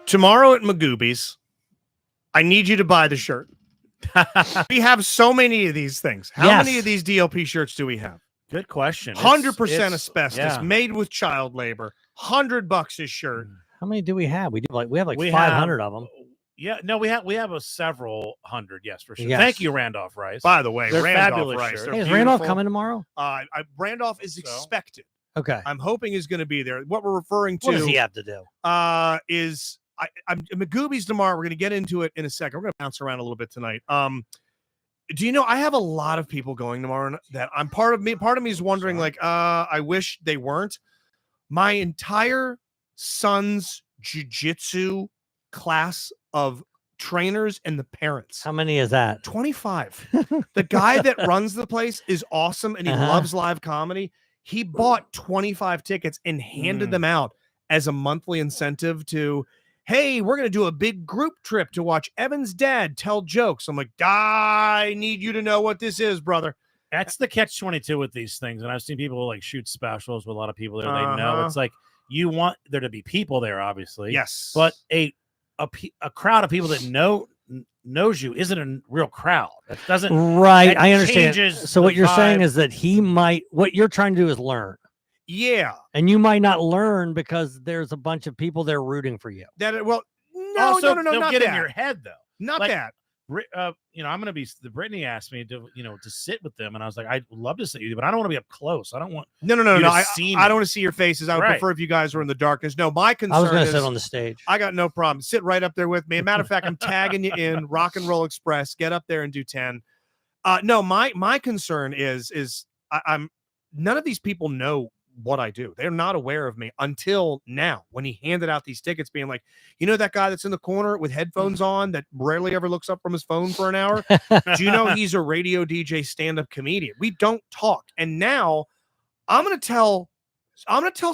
Tomorrow at Magoobys, I need you to buy the shirt. We have so many of these things. How many of these DLP shirts do we have? Good question. 100% asbestos, made with child labor. $100 a shirt. How many do we have? We have 500 of them. Yeah, no, we have a several hundred. Yes, for sure. Yes. Thank you, Randolph Rice. By the way, they're Randolph fabulous Rice. shirts. They're Hey, is beautiful. Randolph coming tomorrow? Randolph is expected. Okay. I'm hoping he's going to be there. What we're referring to. What does he have to do? I'm Magoobys tomorrow. We're going to get into it in a second. We're going to bounce around a little bit tonight. Do you know I have a lot of people going tomorrow that I'm part of me is wondering I wish they weren't. My entire son's jiu-jitsu class of trainers and the parents. How many is that? 25. The guy that runs the place is awesome and he loves live comedy. He bought 25 tickets and handed them out as a monthly incentive to, hey, we're going to do a big group trip to watch Evan's dad tell jokes. I'm like, I need you to know what this is, brother. That's the catch-22 with these things. And I've seen people shoot specials with a lot of people there. They know it's you want there to be people there, obviously. Yes. But a crowd of people that knows you isn't a real crowd. That doesn't. Right. That I understand. changes So what you're vibe. saying is that what you're trying to do is learn. Yeah. And you might not learn because there's a bunch of people there rooting for you. No, Also, no, they'll not get that. in your head, though. Not that. I'm going to be. Brittany asked me to sit with them, and I was like, I'd love to sit with you, but I don't want to be up close. I don't want. No. I don't want to see your faces. I would Right. prefer if you guys were in the darkness. No, my concern I was going is to sit on the stage. I got no problem. Sit right up there with me. As a matter of fact, I'm tagging you in Rock and Roll Express. Get up there and do 10. No, my concern is I'm none of these people know what I do. They're not aware of me until now when he handed out these tickets being like, you know, that guy that's in the corner with headphones on that rarely ever looks up from his phone for an hour. Do you know he's a radio DJ stand-up comedian? We don't talk. And now I'm going to tell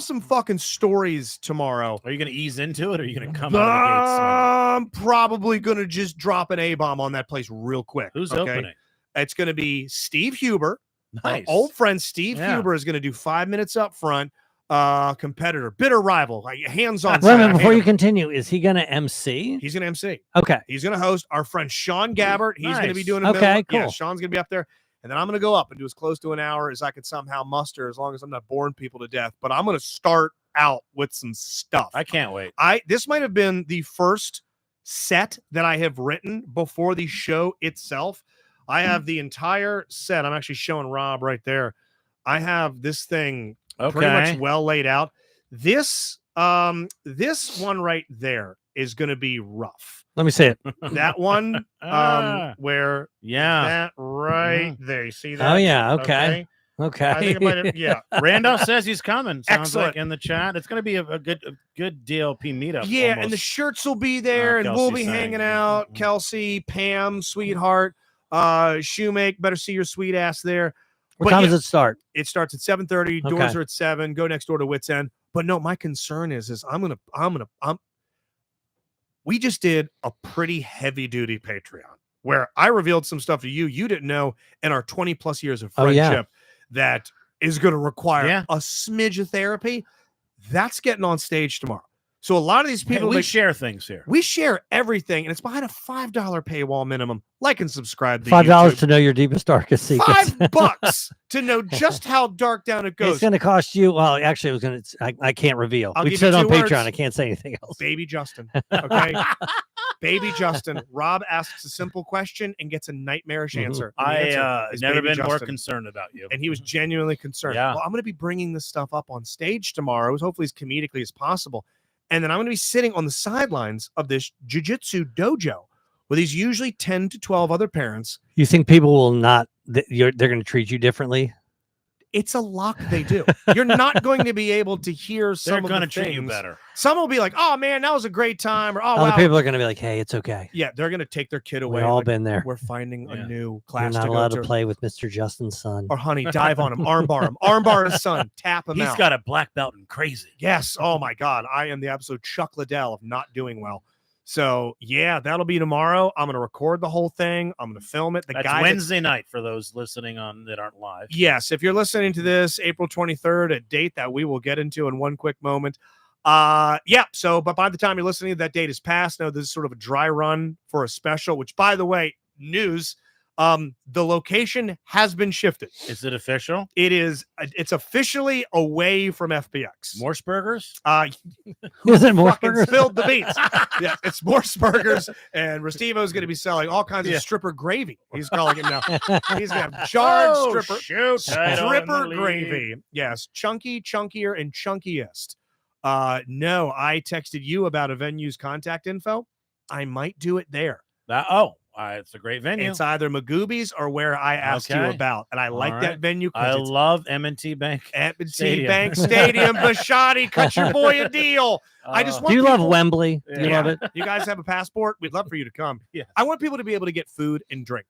some fucking stories tomorrow. Are you going to ease into it or are you going to come out of the gates? I'm probably going to just drop an A-bomb on that place real quick. Who's opening? It's going to be Steve Huber. Nice. Old friend Steve Huber is going to do 5 minutes up front. Competitor, bitter rival, like hands-on. Wait a minute, before you continue, is he going to MC? He's going to MC. Okay. He's going to host. Our friend Sean Gabbert. He's going to be doing a cool. Yeah, Sean's going to be up there. And then I'm going to go up and do as close to an hour as I can somehow muster, as long as I'm not boring people to death. But I'm going to start out with some stuff. I can't wait. This might have been the first set that I have written before the show itself. I have the entire set. I'm actually showing Rob right there. I have this thing pretty much well laid out. This one right there is going to be rough. Let me see it. That one where that right there. You see that? Oh yeah. Okay. I think it might have, Randolph says he's coming. Sounds Excellent. like in the chat. It's going to be a good DLP meetup. Yeah, almost. and the shirts will be there, and we'll be hanging out. Kelsey, Pam, sweetheart, Shoemake, better see your sweet ass there. What time does it start? It starts at 7:30. Doors are at 7. Go next door to Wits End. But no, my concern is we just did a pretty heavy duty Patreon where I revealed some stuff to you didn't know in our 20 plus years of friendship that is going to require a smidge of therapy. That's getting on stage tomorrow. So a lot of these people, we share things here. We share everything, and it's behind a $5 paywall minimum. Like and subscribe to $5 to know your deepest, darkest secrets. $5 to know just how dark down it goes. It's going to cost you. Well, actually, it was going to. I can't reveal. We said on Patreon. I can't say anything else. Baby Justin. Okay. Baby Justin. Rob asks a simple question and gets a nightmarish answer. I've never been more concerned about you. And he was genuinely concerned. Yeah. Well, I'm going to be bringing this stuff up on stage tomorrow, hopefully as comedically as possible. And then I'm going to be sitting on the sidelines of this jiu-jitsu dojo with these usually 10 to 12 other parents. You think people will not, they're going to treat you differently? It's a lock they do. You're not going to be able to hear some of the things. They're going to treat you better. Some will be like, oh, man, that was a great time. Or, oh, other wow. people are going to be like, hey, it's okay. Yeah, they're going to take their kid away. We've all been there. We're finding a new class. You're not allowed to play with Mr. Justin's son. Or, honey, dive on him. Armbar his son. Tap him out. He's got a black belt and crazy. Yes. Oh, my God. I am the absolute Chuck Liddell of not doing well. So, yeah, that'll be tomorrow. I'm going to record the whole thing. I'm going to film it. That's Wednesday night for those listening on that aren't live. Yes. If you're listening to this April 23rd, a date that we will get into in one quick moment, Yeah. So, but by the time you're listening, that date is passed. Now, this is sort of a dry run for a special, which, by the way, news. The location has been shifted. Is it official? It is. It's officially away from FBX. Morse Burgers? Is it Morse Fucking Burgers? spilled the beans. Yeah, it's Morse Burgers, and Restivo is going to be selling all kinds of stripper gravy. He's calling it now. He's going to have jarred stripper gravy. Yes, chunky, chunkier, and chunkiest. No, I texted you about a venue's contact info. I might do it there. It's a great venue. It's either Magoobys or where I asked you about, and I like that venue. I love M&T Bank. M&T Bank Stadium. Bashotti, cut your boy a deal. I just want. Do you love Wembley? Do you love it? You guys have a passport? We'd love for you to come. Yeah. I want people to be able to get food and drink.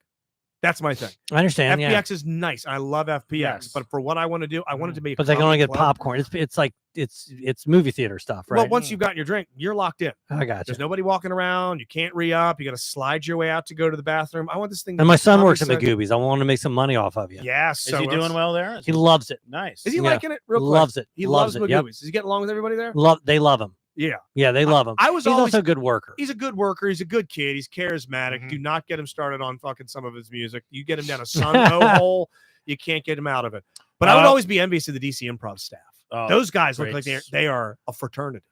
That's my thing. I understand. FPX is nice. I love FPX, but for what I want to do, I want it to be. But they can only get popcorn. It's like it's movie theater stuff, right? Well, once you've gotten your drink, you're locked in. I got you. There's nobody walking around. You can't re-up. You got to slide your way out to go to the bathroom. I want this thing. And my son works at Magoobys. I want to make some money off of you. Yes. Is he doing well there? He loves it. Nice. Is he liking it? Real quick. Loves it. He loves Magoobys. Yep. Is he getting along with everybody there? They love him. Yeah, they love him. He's also a good worker. He's a good worker. He's a good kid. He's charismatic. Do not get him started on fucking some of his music. You get him down a Sun-O hole, you can't get him out of it. But I would always be envious of the DC Improv staff. Those guys look like they are a fraternity.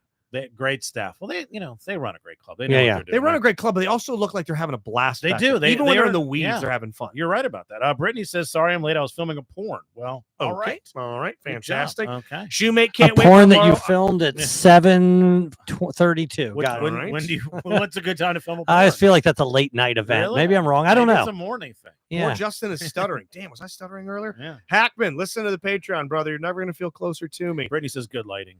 Great staff. Well, they run a great club. They know what they're doing, they run a great club, but they also look like they're having a blast. They do. Even when they're in the weeds, they're having fun. You're right about that. Brittany says, "Sorry, I'm late. I was filming a porn." Well, all right, fantastic. Okay, Shoemate can't wait. Porn that you filmed at 7:32. What's a good time to film a porn? I just feel like that's a late night event. Really? Maybe I'm wrong. I don't know. It's a morning thing. Yeah. Or Justin is stuttering. Damn, was I stuttering earlier? Yeah. Hackman, listen to the Patreon, brother. You're never going to feel closer to me. Brittany says good lighting.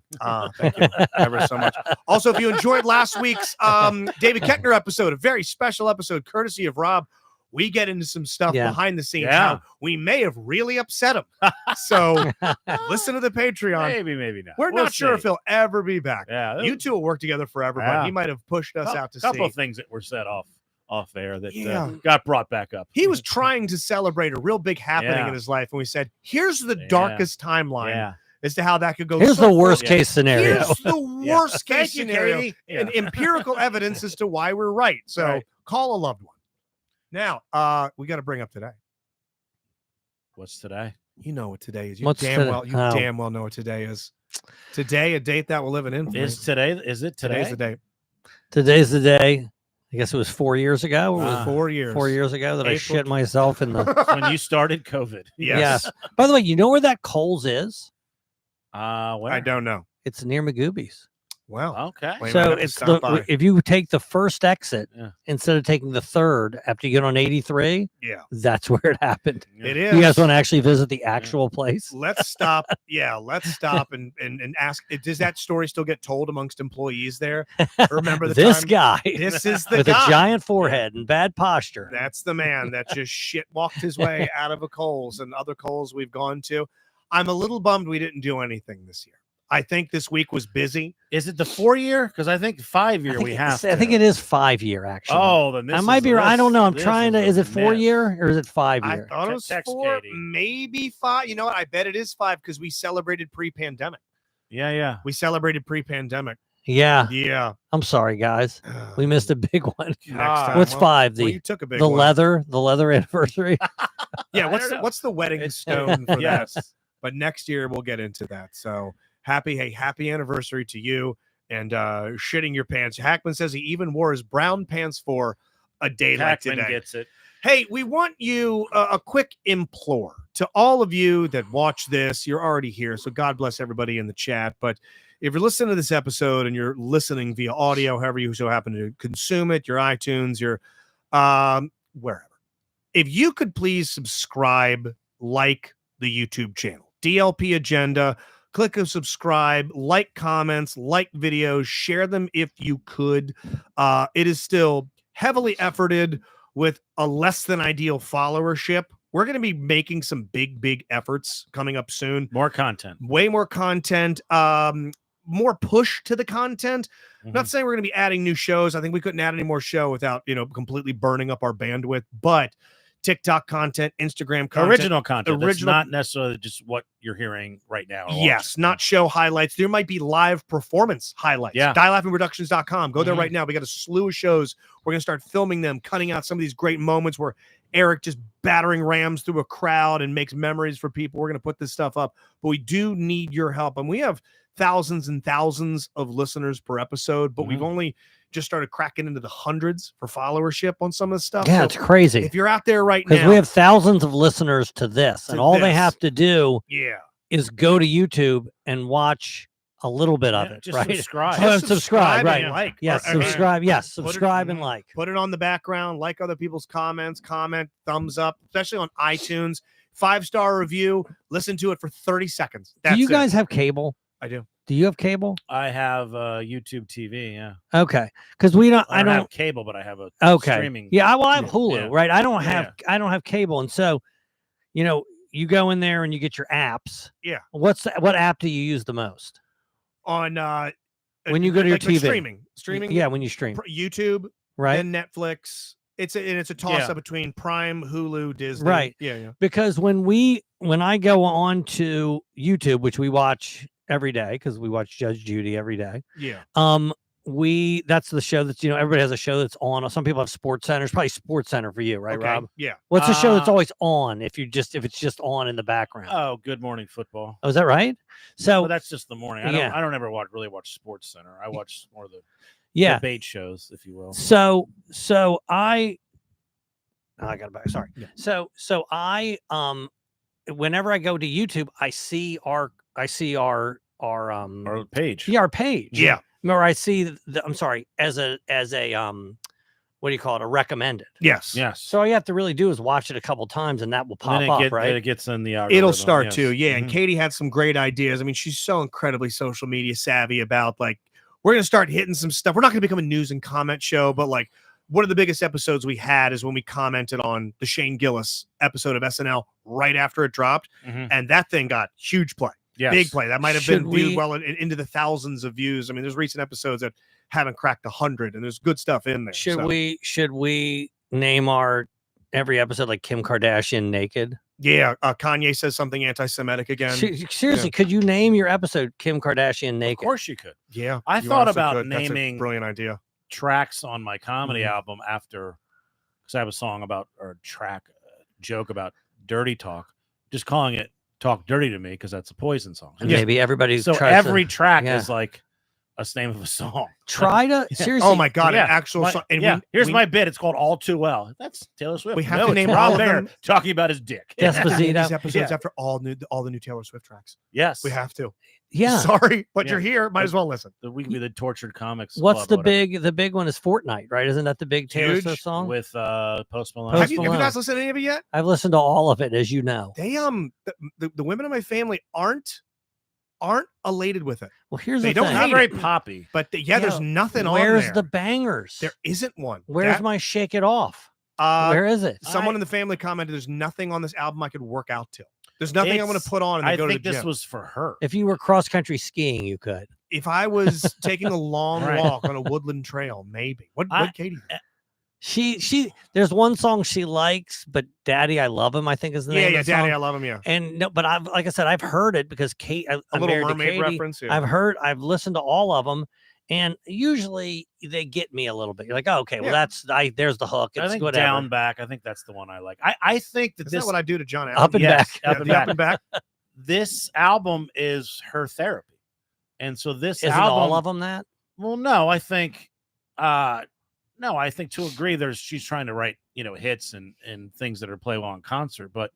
Thank you ever so much. Also, if you enjoyed last week's David Kettner episode, a very special episode, courtesy of Rob, we get into some stuff behind the scenes. How we may have really upset him. So listen to the Patreon. Maybe not. We're not sure if he'll ever be back. Yeah, you two will work together forever, but he might have pushed us out to sea. A couple of things that were set off air that got brought back up. He was trying to celebrate a real big happening in his life, and we said, here's the darkest timeline as to how that could go. Here's the worst case scenario. Here's the worst case scenario and empirical evidence as to why we're right. So call a loved one. Now, we got to bring up today. What's today? You know what today is. You damn well know what today is. Today, a date that will live in infamy. Is it today? Today's the day. Today's the day. I guess it was 4 years ago. 4 years. 4 years ago that I shit myself in the when you started COVID. Yes. By the way, you know where that Kohls is? Where? I don't know. It's near Magoobys. Well, okay. So it's if you take the first exit instead of taking the third after you get on 83, that's where it happened. It is. You guys want to actually visit the actual place? Let's stop. Let's stop and ask. Does that story still get told amongst employees there? Remember this guy? This is the with guy a giant forehead and bad posture. That's the man that just shit walked his way out of a Kohls and other Kohls we've gone to. I'm a little bummed we didn't do anything this year. I think this week was busy. Is it the 4 year? Because I think 5 year we have. I think it is 5 year actually. Oh, then I might be. I don't know. I'm trying to. Is it 4 year or is it 5 year? I thought it was 4, maybe 5. You know what? I bet it is 5 because we celebrated pre-pandemic. Yeah. We celebrated pre-pandemic. Yeah. I'm sorry, guys. We missed a big one. What's 5? You took a big the one. The leather anniversary. What's the wedding stone for that? But next year we'll get into that. So. Happy anniversary to you and shitting your pants. Hackman says he even wore his brown pants for a day like today. Hackman gets it. Hey, we want you a quick implore to all of you that watch this. You're already here, so God bless everybody in the chat. But if you're listening to this episode and you're listening via audio, however you so happen to consume it, your iTunes, your wherever, if you could please subscribe, like the YouTube channel, DLP Agenda. Click and subscribe, like comments, like videos, share them if you could. It is still heavily efforted with a less than ideal followership. We're going to be making some big efforts coming up soon. More content. Way more content. More push to the content. Not saying we're going to be adding new shows. I think we couldn't add any more show without, completely burning up our bandwidth. But TikTok content, Instagram content. Original content. That's not necessarily just what you're hearing right now. Yes, not show highlights. There might be live performance highlights. Yeah. DieLaughingProductions.com. Go there right now. We got a slew of shows. We're going to start filming them, cutting out some of these great moments where Eric just battering rams through a crowd and makes memories for people. We're going to put this stuff up, but we do need your help. And we have thousands and thousands of listeners per episode, but we've only just started cracking into the hundreds for followership on some of the stuff. Yeah, so it's crazy. if you're out there right now, because we have thousands of listeners to this, and all they have to do is go to YouTube and watch a little bit of it. Just right? subscribe. Subscribe, right? Like. Yes, subscribe. Yes, subscribe and like. Put it on the background. Like other people's comments. Comment. Thumbs up. Especially on iTunes. 5-star review. Listen to it for 30 seconds. Do you guys have cable? I do. Do you have cable? I have YouTube TV. Yeah. Okay, because we don't. I don't have cable, but I have a streaming. Yeah, well, I have Hulu, Yeah. right? I don't have cable, and so, you go in there and you get your apps. Yeah. What app do you use the most? On when you go to your TV, streaming. Yeah, when you stream YouTube, right? Then Netflix. It's a toss up between Prime, Hulu, Disney. Right. Yeah. Because when I go on to YouTube, which we watch every day, because we watch Judge Judy every day. Yeah. That's the show that's, everybody has a show that's on. Some people have Sports Center. It's probably Sports Center for you, right, Rob? Yeah. What's the show that's always on if it's just on in the background? Oh, Good Morning Football. Oh, is that right? So well, that's just the morning. I don't ever really watch Sports Center. I watch more of the debate shows, if you will. So I got it back. Sorry. Yeah. So I whenever I go to YouTube, I see our page. Yeah, our page. Yeah. Or I see I'm sorry, as a what do you call it? A recommended. Yes. So all you have to really do is watch it a couple times and that will pop up, right? Then it gets in the algorithm. It'll start too. Yeah. And Katie had some great ideas. I mean, she's so incredibly social media savvy about we're going to start hitting some stuff. We're not going to become a news and comment show, but one of the biggest episodes we had is when we commented on the Shane Gillis episode of SNL right after it dropped. And that thing got huge play. Yes. Big play. That might have been viewed well into the thousands of views. I mean, there's recent episodes that haven't cracked 100, and there's good stuff in there. Should we name our every episode like Kim Kardashian naked? Yeah, Kanye says something anti-Semitic again. Seriously, could you name your episode Kim Kardashian naked? Of course you could. Yeah, I thought about naming That's a brilliant idea. Tracks on my comedy album after, because I have a song about or joke about dirty talk, just calling it "Talk Dirty to Me" because that's a Poison song. And maybe everybody. So every track is like a name of a song. Try to seriously. Oh my god, an actual song. And here's my bit. It's called "All Too Well." That's Taylor Swift. We have to name Rob Baer talking about his dick. Despacito. These episodes after all the new Taylor Swift tracks. Yes, we have to. Yeah. Sorry, but you're here. Might as well listen. We can be the Tortured Comics. What's the big one is Fortnight, right? Isn't that the big Taylor Swift song with Post Malone? Have you guys listened to any of it yet? I've listened to all of it, as you know. They the women in my family aren't elated with it. Well, here's they the don't thing. Not very poppy, but there's nothing on there. Where's the bangers? There isn't one. Where's my Shake It Off? Where is it? Someone in the family commented, "There's nothing on this album I could work out to. There's nothing I'm going to put on and go to the gym." I think this was for her. If you were cross country skiing, you could. If I was taking a long walk on a woodland trail, maybe. What Katie? She there's one song she likes, but Daddy I Love Him, I think is the name of the Daddy song. I Love Him, yeah. And no, but like I said, I've heard it because a Little Mermaid reference. Yeah. I've listened to all of them, and usually they get me a little bit. You're like, oh, okay, well there's the hook. It's I think whatever. Down Back. I think that's the one I like. I think that Is what I do to John Allen. Up and back. Up and back. back. This album is her therapy, and so this Isn't album, all of them that? Well, no, I think. No, I think to agree, she's trying to write, hits and things that are playable on concert. But,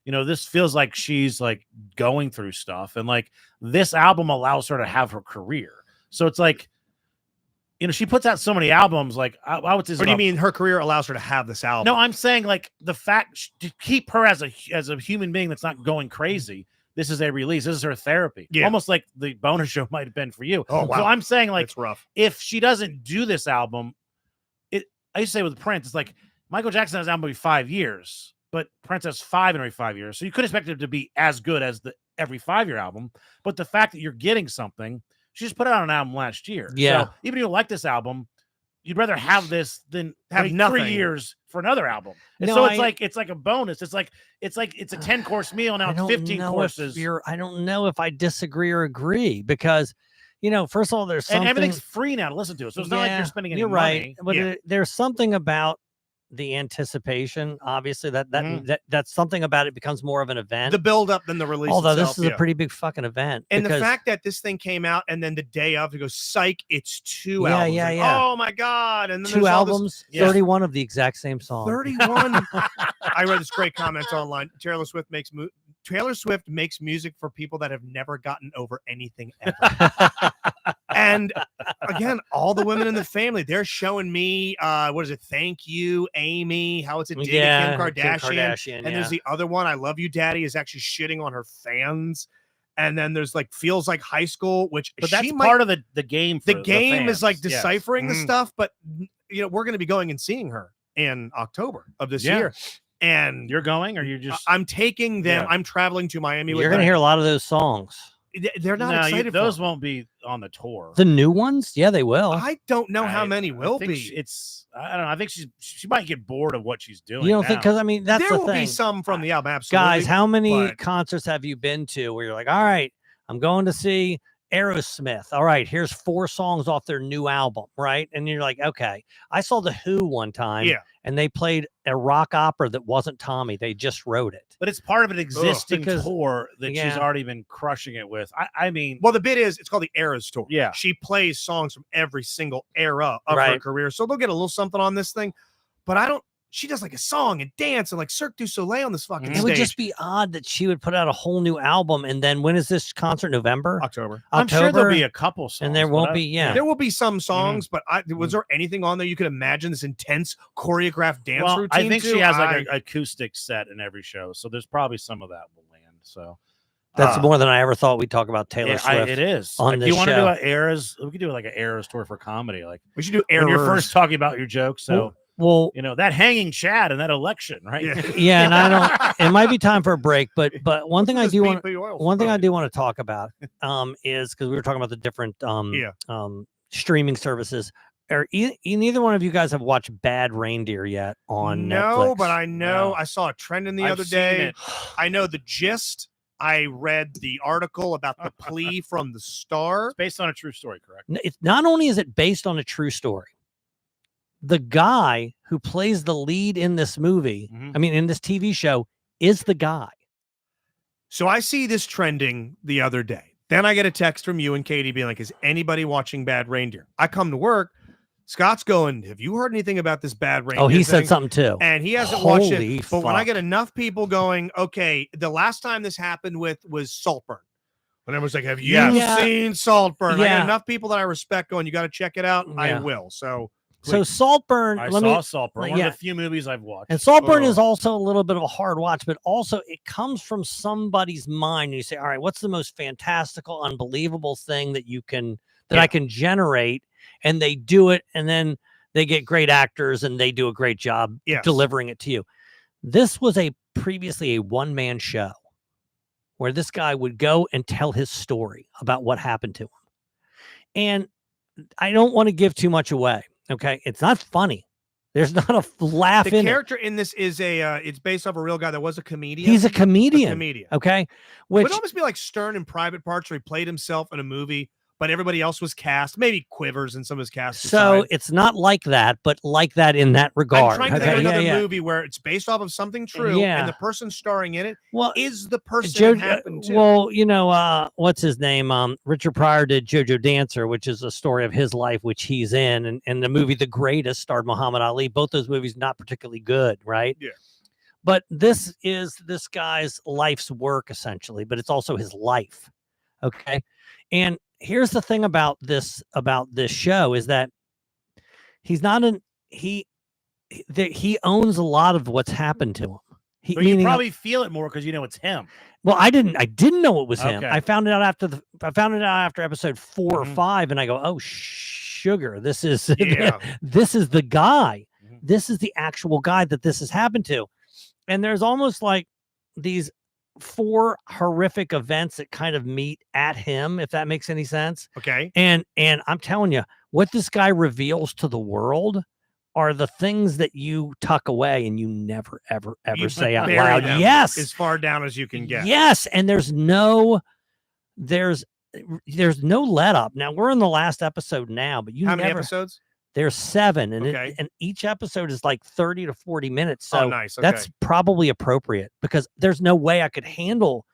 this feels like she's like going through stuff. And like this album allows her to have her career. So it's like, she puts out so many albums. Like, I would say. What do you mean her career allows her to have this album? No, I'm saying like the fact to keep her as a human being that's not going crazy. This is a release. This is her therapy. Yeah. Almost like the bonus show might have been for you. Oh, wow. So I'm saying like, it's rough. If she doesn't do this album, I used to say with Prince, it's like Michael Jackson has an album every 5 years, but Prince has 5 every 5 years. So you could expect it to be as good as the every 5-year album. But the fact that you're getting something, she just put out an album last year. Yeah. So even if you like this album, you'd rather have this than Have wait nothing. 3 years for another album. And No, so it's like a bonus. It's a 10-course meal now. I It's don't 15 know courses. I don't know if I disagree or agree because, first of all, there's something. And everything's free now to listen to. So it's not like you're spending any you're money. right, but there's something about the anticipation. Obviously, that's something about it becomes more of an event. The build up than the release. Although itself, this is a pretty big fucking event, and the fact that this thing came out and then the day of, it goes, psych, it's 2 albums. Yeah, Like, yeah. oh my god! And then 2 there's all this- albums, 31 of the exact same song. 31. I read this great comment online. Taylor Swift makes music for people that have never gotten over anything ever. And again, all the women in the family, they're showing me what is it? Thank you, Amy. How it's a dig at Kim Kardashian. And there's the other one, I Love You, Daddy, is actually shitting on her fans. And then there's like Feels Like High School, which but that's part of the game. For the game fans. is like deciphering the Mhm. stuff, but we're going to be going and seeing her in October of this year. And you're going, or you're just? I'm taking them. I'm traveling to Miami. You're going to hear a lot of those songs. They're not excited. Those won't be on the tour. The new ones, yeah, they will. I don't know how many will be. I don't know. I think she might get bored of what she's doing. You don't think? Because I mean, that's there the will thing. be some from the album. Absolutely, guys. How many but concerts have you been to where you're like, all right, I'm going to see Aerosmith. All right, here's 4 songs off their new album, right? And you're like, okay. I saw the Who one time, and they played a rock opera that wasn't Tommy. They just wrote it. But it's part of an existing Because- tour that she's already been crushing it with. I mean, well, the bit is it's called the Eras Tour. Yeah. She plays songs from every single era of her career, so they'll get a little something on this thing. But she does like a song and dance and like Cirque du Soleil on this fucking stage. It would just be odd that she would put out a whole new album, and then when is this concert? November, October. I'm sure there'll be a couple songs, and there won't be. Yeah, there will be some songs, but was there anything on there you could imagine this intense choreographed dance routine? I think she to? has like an acoustic set in every show, so there's probably some of that will land. So that's more than I ever thought we'd talk about Taylor Swift. It is. On do this you want to show. do an Eras? We could do like an Eras tour for comedy. Like we should do when Eras. you're first talking about your jokes. So. Well, that hanging Chad and that election, right? Yeah, and I don't. It might be time for a break, but one thing I do want to talk about is because we were talking about the different streaming services. Neither one of you guys have watched Bad Reindeer yet on Netflix. No, but I know I saw a trend in the other day. I know the gist. I read the article about the plea from the Star. It's based on a true story, correct? It's not only is it based on a true story. The guy who plays the lead in this movie, I mean, in this TV show, is the guy. So I see this trending the other day. Then I get a text from you and Katie being like, is anybody watching Bad Reindeer? I come to work. Scott's going, have you heard anything about this Bad Reindeer? Oh, he thing? said something too. And he hasn't watched it. Holy But when I fuck. get enough people going, okay, the last time this happened was Saltburn. When everyone's like, have you seen Saltburn? I got enough people that I respect going, you got to check it out. I will. So Saltburn. I saw Saltburn. One of the few movies I've watched. And Saltburn is also a little bit of a hard watch, but also it comes from somebody's mind. You say, all right, what's the most fantastical, unbelievable thing that I can generate? And they do it, and then they get great actors and they do a great job delivering it to you. This was previously a one-man show where this guy would go and tell his story about what happened to him. And I don't want to give too much away. Okay, it's not funny. There's not a laugh in it. The character in this is it's based off a real guy that was a comedian. He's a comedian. Okay, which would almost be like Stern in Private Parts, where he played himself in a movie, but everybody else was cast. Maybe Quivers and some of his cast. So it's not like that, but like that in that regard. I'm trying to think of another movie where it's based off of something true, and the person starring in it is the person it happened to. Well, what's his name? Richard Pryor did JoJo Dancer, which is a story of his life, which he's in, and the movie The Greatest starred Muhammad Ali. Both those movies not particularly good, right? Yeah. But this is this guy's life's work essentially, but it's also his life. Okay, and here's the thing about this show is that he owns a lot of what's happened to him. But you probably feel it more because it's him. Well, I didn't know it was him. I found it out after episode 4 or 5, and I go, oh sugar, this is this is the guy. This is the actual guy that this has happened to. And there's almost like these four horrific events that kind of meet at him, if that makes any sense. Okay. And I'm telling you, what this guy reveals to the world are the things that you tuck away and you never, ever, ever say out bury loud. them Yes. as far down as you can get. Yes. And there's no let up. Now we're in the last episode now, but How many episodes? There's 7, and Okay. and each episode is like 30 to 40 minutes. So Oh, nice. Okay. that's probably appropriate because there's no way I could handle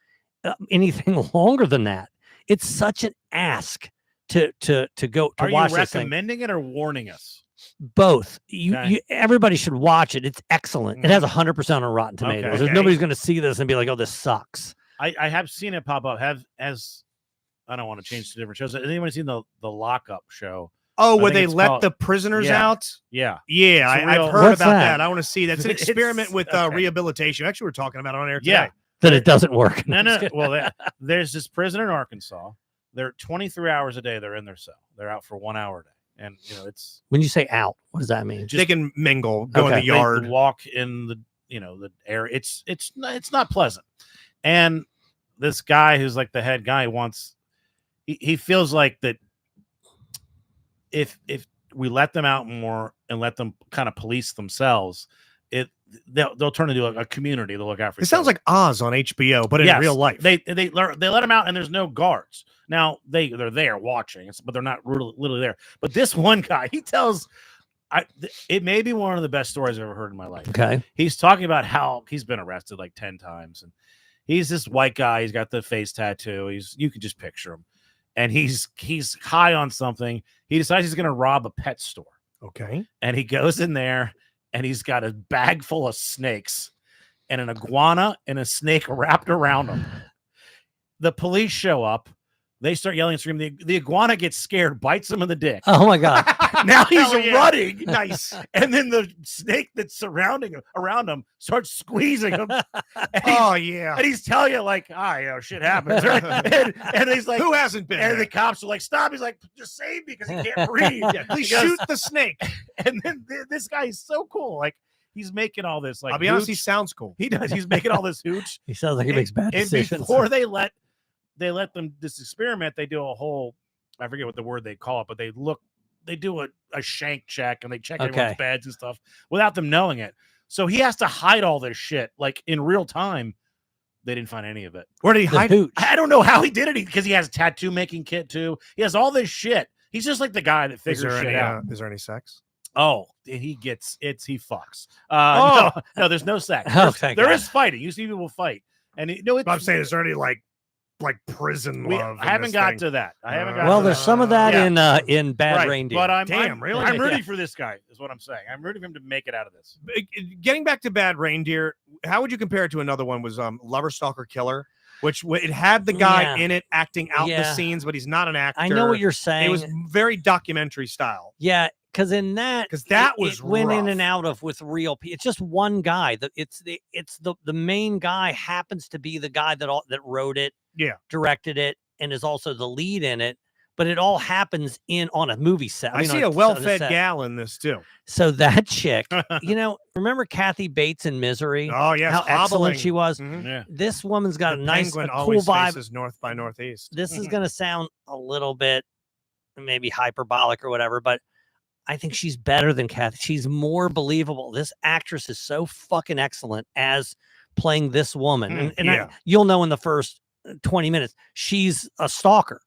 anything longer than that. It's such an ask to go to Are watch you this thing. recommending it or warning us? Both. Okay. You everybody should watch it. It's excellent. It has 100% on Rotten Tomatoes. Okay. There's nobody's going to see this and be like, "Oh, this sucks." I have seen it pop up. I don't want to change to different shows. Has anyone seen the Lockup show? Oh, I where think they it's let called- the prisoners Yeah. out? Yeah. Yeah, It's a real- I've heard What's about that? that. I want to see. That's an It's- experiment with okay. rehabilitation. Actually, we're talking about it on air today. Yeah. That it doesn't work. No. Well, there's this prisoner in Arkansas. They're 23 hours a day. They're in their cell. They're out for 1 hour a day. And, it's When you say out, what does that mean? They can mingle, go in Okay. the yard. They walk in the, the air. It's not pleasant. And this guy who's like the head guy he feels like that if we let them out more and let them kind of police themselves, they'll turn into a community. They'll look out for It each sounds other. like Oz on HBO, but in Yes, real life. They let them out and there's no guards. Now they're there watching, but they're not literally there. But this one guy, he tells it may be one of the best stories I've ever heard in my life. Okay. He's talking about how he's been arrested like 10 times, and he's this white guy. He's got the face tattoo. You can just picture him, and he's high on something. He decides he's going to rob a pet store. Okay. And he goes in there, and he's got a bag full of snakes, and an iguana and a snake wrapped around him. The police show up. They start yelling and screaming. The iguana gets scared, bites him in the dick. Oh my God. Now he's Hell yeah. running. Nice. And then the snake that's surrounding him around him starts squeezing him. And Oh, yeah. and he's telling you, like, shit happens. Right? and he's like, Who hasn't been and there? the cops are like, stop. He's like, just save me because he can't breathe. Yeah, please He goes- shoot the snake. And then this guy is so cool. Like, he's making all this, like, I'll be honest, he hooch. sounds cool. He does. He's making all this hooch. He sounds like he makes bad And decisions. before they let them this experiment, they do a whole, I forget what the word they call it, but they do a shank check and they check everyone's beds and stuff without them knowing it. So he has to hide all this shit like in real time. They didn't find any of it. Where did he The hide? hooch. I don't know how he did it because he has a tattoo making kit too. He has all this shit. He's just like the guy that Is figures there, shit any, out. is there any sex? Oh, he fucks. No, there's no sex. Oh, thank There God. is fighting. You see people fight, and it's, I'm saying, is there any like prison love? I haven't got to that. I haven't got. Well, to there's that. some of that Yeah. in Bad Right, Reindeer. But I'm Damn, really? I'm Yeah. rooting for this guy. Is what I'm saying. I'm rooting for him to make it out of this. Getting back to Bad Reindeer, how would you compare it to another one? Was Lover Stalker Killer, which it had the guy Yeah. in it acting out the Yeah. scenes, but he's not an actor. I know what you're It saying. was very documentary style. Yeah, because in that, 'Cause that it was went in rough. and out of with real people. It's just one guy. It's the main guy happens to be the guy that wrote it, Yeah. directed it, and is also the lead in it. But it all happens on a movie set. I mean, see on a well-fed set. gal in this too. So that chick, remember Kathy Bates in Misery? Oh yes, How excellent she was. Mhm. Yeah. This woman's got The a nice, penguin a cool always vibe. faces north by northeast. This is going to sound a little bit maybe hyperbolic or whatever, but I think she's better than Kathy. She's more believable. This actress is so fucking excellent as playing this woman. And yeah. you'll know in the first 20 minutes, she's a stalker.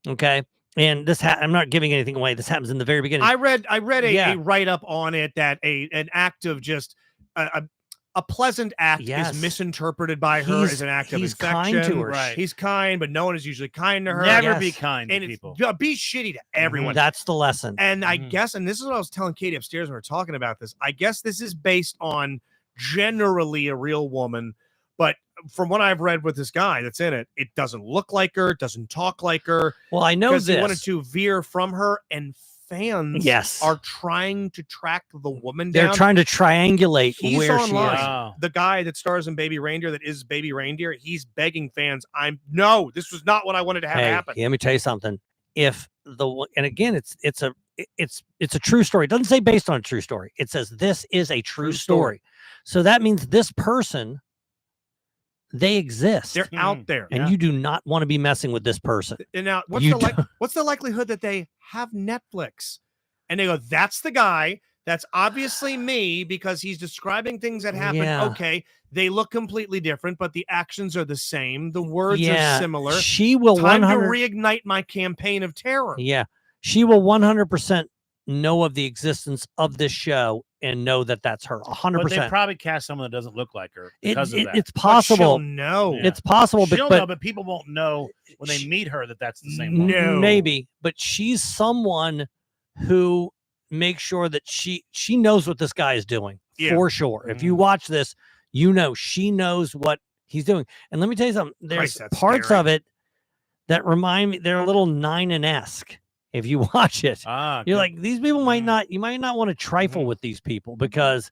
Okay. And I'm not giving anything away. This happens in the very beginning. I read Yeah. a write up on it that an act of just a pleasant act Yes. is misinterpreted by her as an act of he's infection. kind to her. Right. He's kind, but no one is usually kind to her. Never Yes. be kind to and it's people. be shitty to everyone. That's the lesson. And I Mhm. guess, and this is what I was telling Katie upstairs when we were talking about this. I guess this is based on generally a real woman, but from what I've read with this guy that's in it, it doesn't look like her, doesn't talk like her. Well, I know Because this. he wanted to veer from her, and fans Yes. are trying to track the woman They're down. trying to triangulate He's where she online. is. Wow. The guy that stars in Baby Reindeer, that is Baby Reindeer, he's begging fans. This was not what I wanted to have Hey, happen. let me tell you something. If and again, it's a true story. It doesn't say based on a true story. It says this is a true story. So that means this person they exist. They're out there. And you do not want to be messing with this person. And now, what's You what's the likelihood that they have Netflix? And they go, that's the guy. That's obviously me because he's describing things that happen. Yeah. Okay, they look completely different, but the actions are the same. The words Yeah, are similar. She will Time to 100 reignite my campaign of terror. Yeah, she will 100% know of the existence of this show and know that that's her. 100%. But they probably cast someone that doesn't look like her because of that. It's possible. No, It's possible, She'll but know, but people won't know when they meet her that that's the same one. No, maybe. But she's someone who makes sure that she knows what this guy is doing for sure. If you watch this, you know she knows what he's doing. And let me tell you something. There's parts of it that remind me. They're a little Nine-esque. If you watch it, you're like, these people might not. You might not want to trifle with these people because,